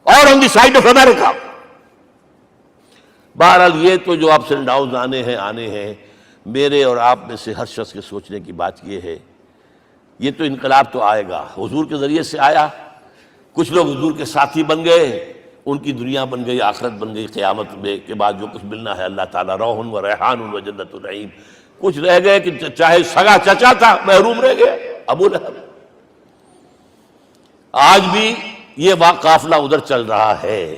or on the side of America؟ بہرحال یہ تو جو اپس اینڈ ڈاؤنز آنے ہیں، میرے اور آپ میں سے ہر شخص کے سوچنے کی بات یہ ہے، یہ تو انقلاب تو آئے گا، حضور کے ذریعے سے آیا، کچھ لوگ حضور کے ساتھی بن گئے، ان کی دنیا بن گئی، آخرت بن گئی، قیامت میں کے بعد جو کچھ ملنا ہے اللہ تعالیٰ روح و ریحان و جنت النعیم۔ کچھ رہ گئے کہ چاہے سگا چچا تھا محروم رہ گئے، ابو لہب۔ آج بھی یہ قافلہ ادھر چل رہا ہے۔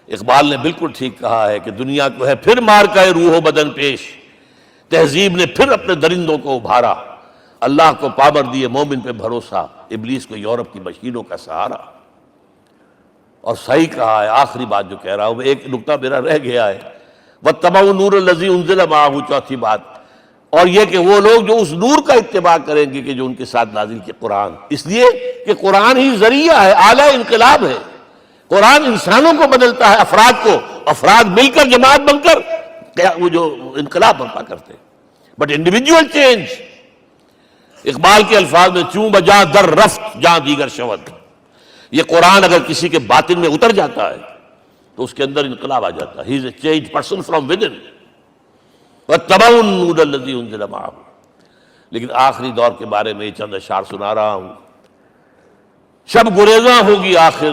اقبال نے بالکل ٹھیک کہا ہے کہ دنیا کو ہے پھر مار کا روح و بدن پیش، تہذیب نے پھر اپنے درندوں کو ابھارا، اللہ کو پابر دیے مومن پہ بھروسہ، ابلیس کو یورپ کی مشینوں کا سہارا۔ اور صحیح کہا ہے، آخری بات جو کہہ رہا ہوں، ایک نکتہ میرا رہ گیا ہے، وَاتَّبَعُوا النُّورَ الَّذِي أُنزِلَ مَعَهُ، چوتھی بات، اور یہ کہ وہ لوگ جو اس نور کا اتباع کریں گے کہ جو ان کے ساتھ نازل کیا قرآن، اس لیے کہ قرآن ہی ذریعہ ہے، آلہ انقلاب ہے۔ قرآن انسانوں کو بدلتا ہے، افراد کو، افراد مل کر جماعت بن کر وہ جو انقلاب برپا کرتے ہیں. بٹ انڈیویجول چینج، اقبال کے الفاظ میں چوں بجا در رفت جہاں دیگر شود، یہ قرآن اگر کسی کے باطن میں اتر جاتا ہے تو اس کے اندر انقلاب آ جاتا ہے. He is a change person from within واتبعوا النور الذی انزل معہ. لیکن آخری دور کے بارے میں چند اشعار سنا رہا ہوں. شب گریزاں ہوگی آخر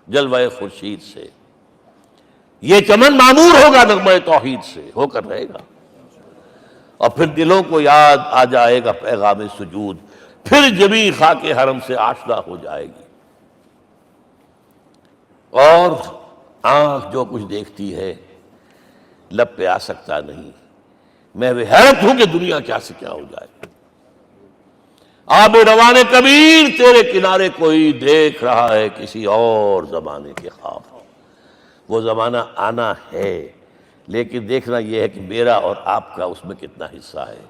جلوہ خورشید سے، یہ چمن معمور ہوگا نغمہ توحید سے، ہو کر رہے گا. اور پھر دلوں کو یاد آ جائے گا پیغام سجود، پھر جبیں خاک حرم سے آشنا ہو جائے گی. اور آنکھ جو کچھ دیکھتی ہے لب پہ آ سکتا نہیں. میں وہ حیرت ہوں کہ دنیا کیا سے کیا ہو جائے. آب روان کبیر تیرے کنارے کوئی دیکھ رہا ہے کسی اور زمانے کے خواب. وہ زمانہ آنا ہے، لیکن دیکھنا یہ ہے کہ میرا اور آپ کا اس میں کتنا حصہ ہے.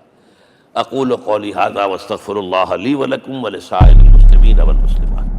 اقول قولی ھذا واستغفر اللہ لی ولکم ولسائر المسلمین والمسلمات.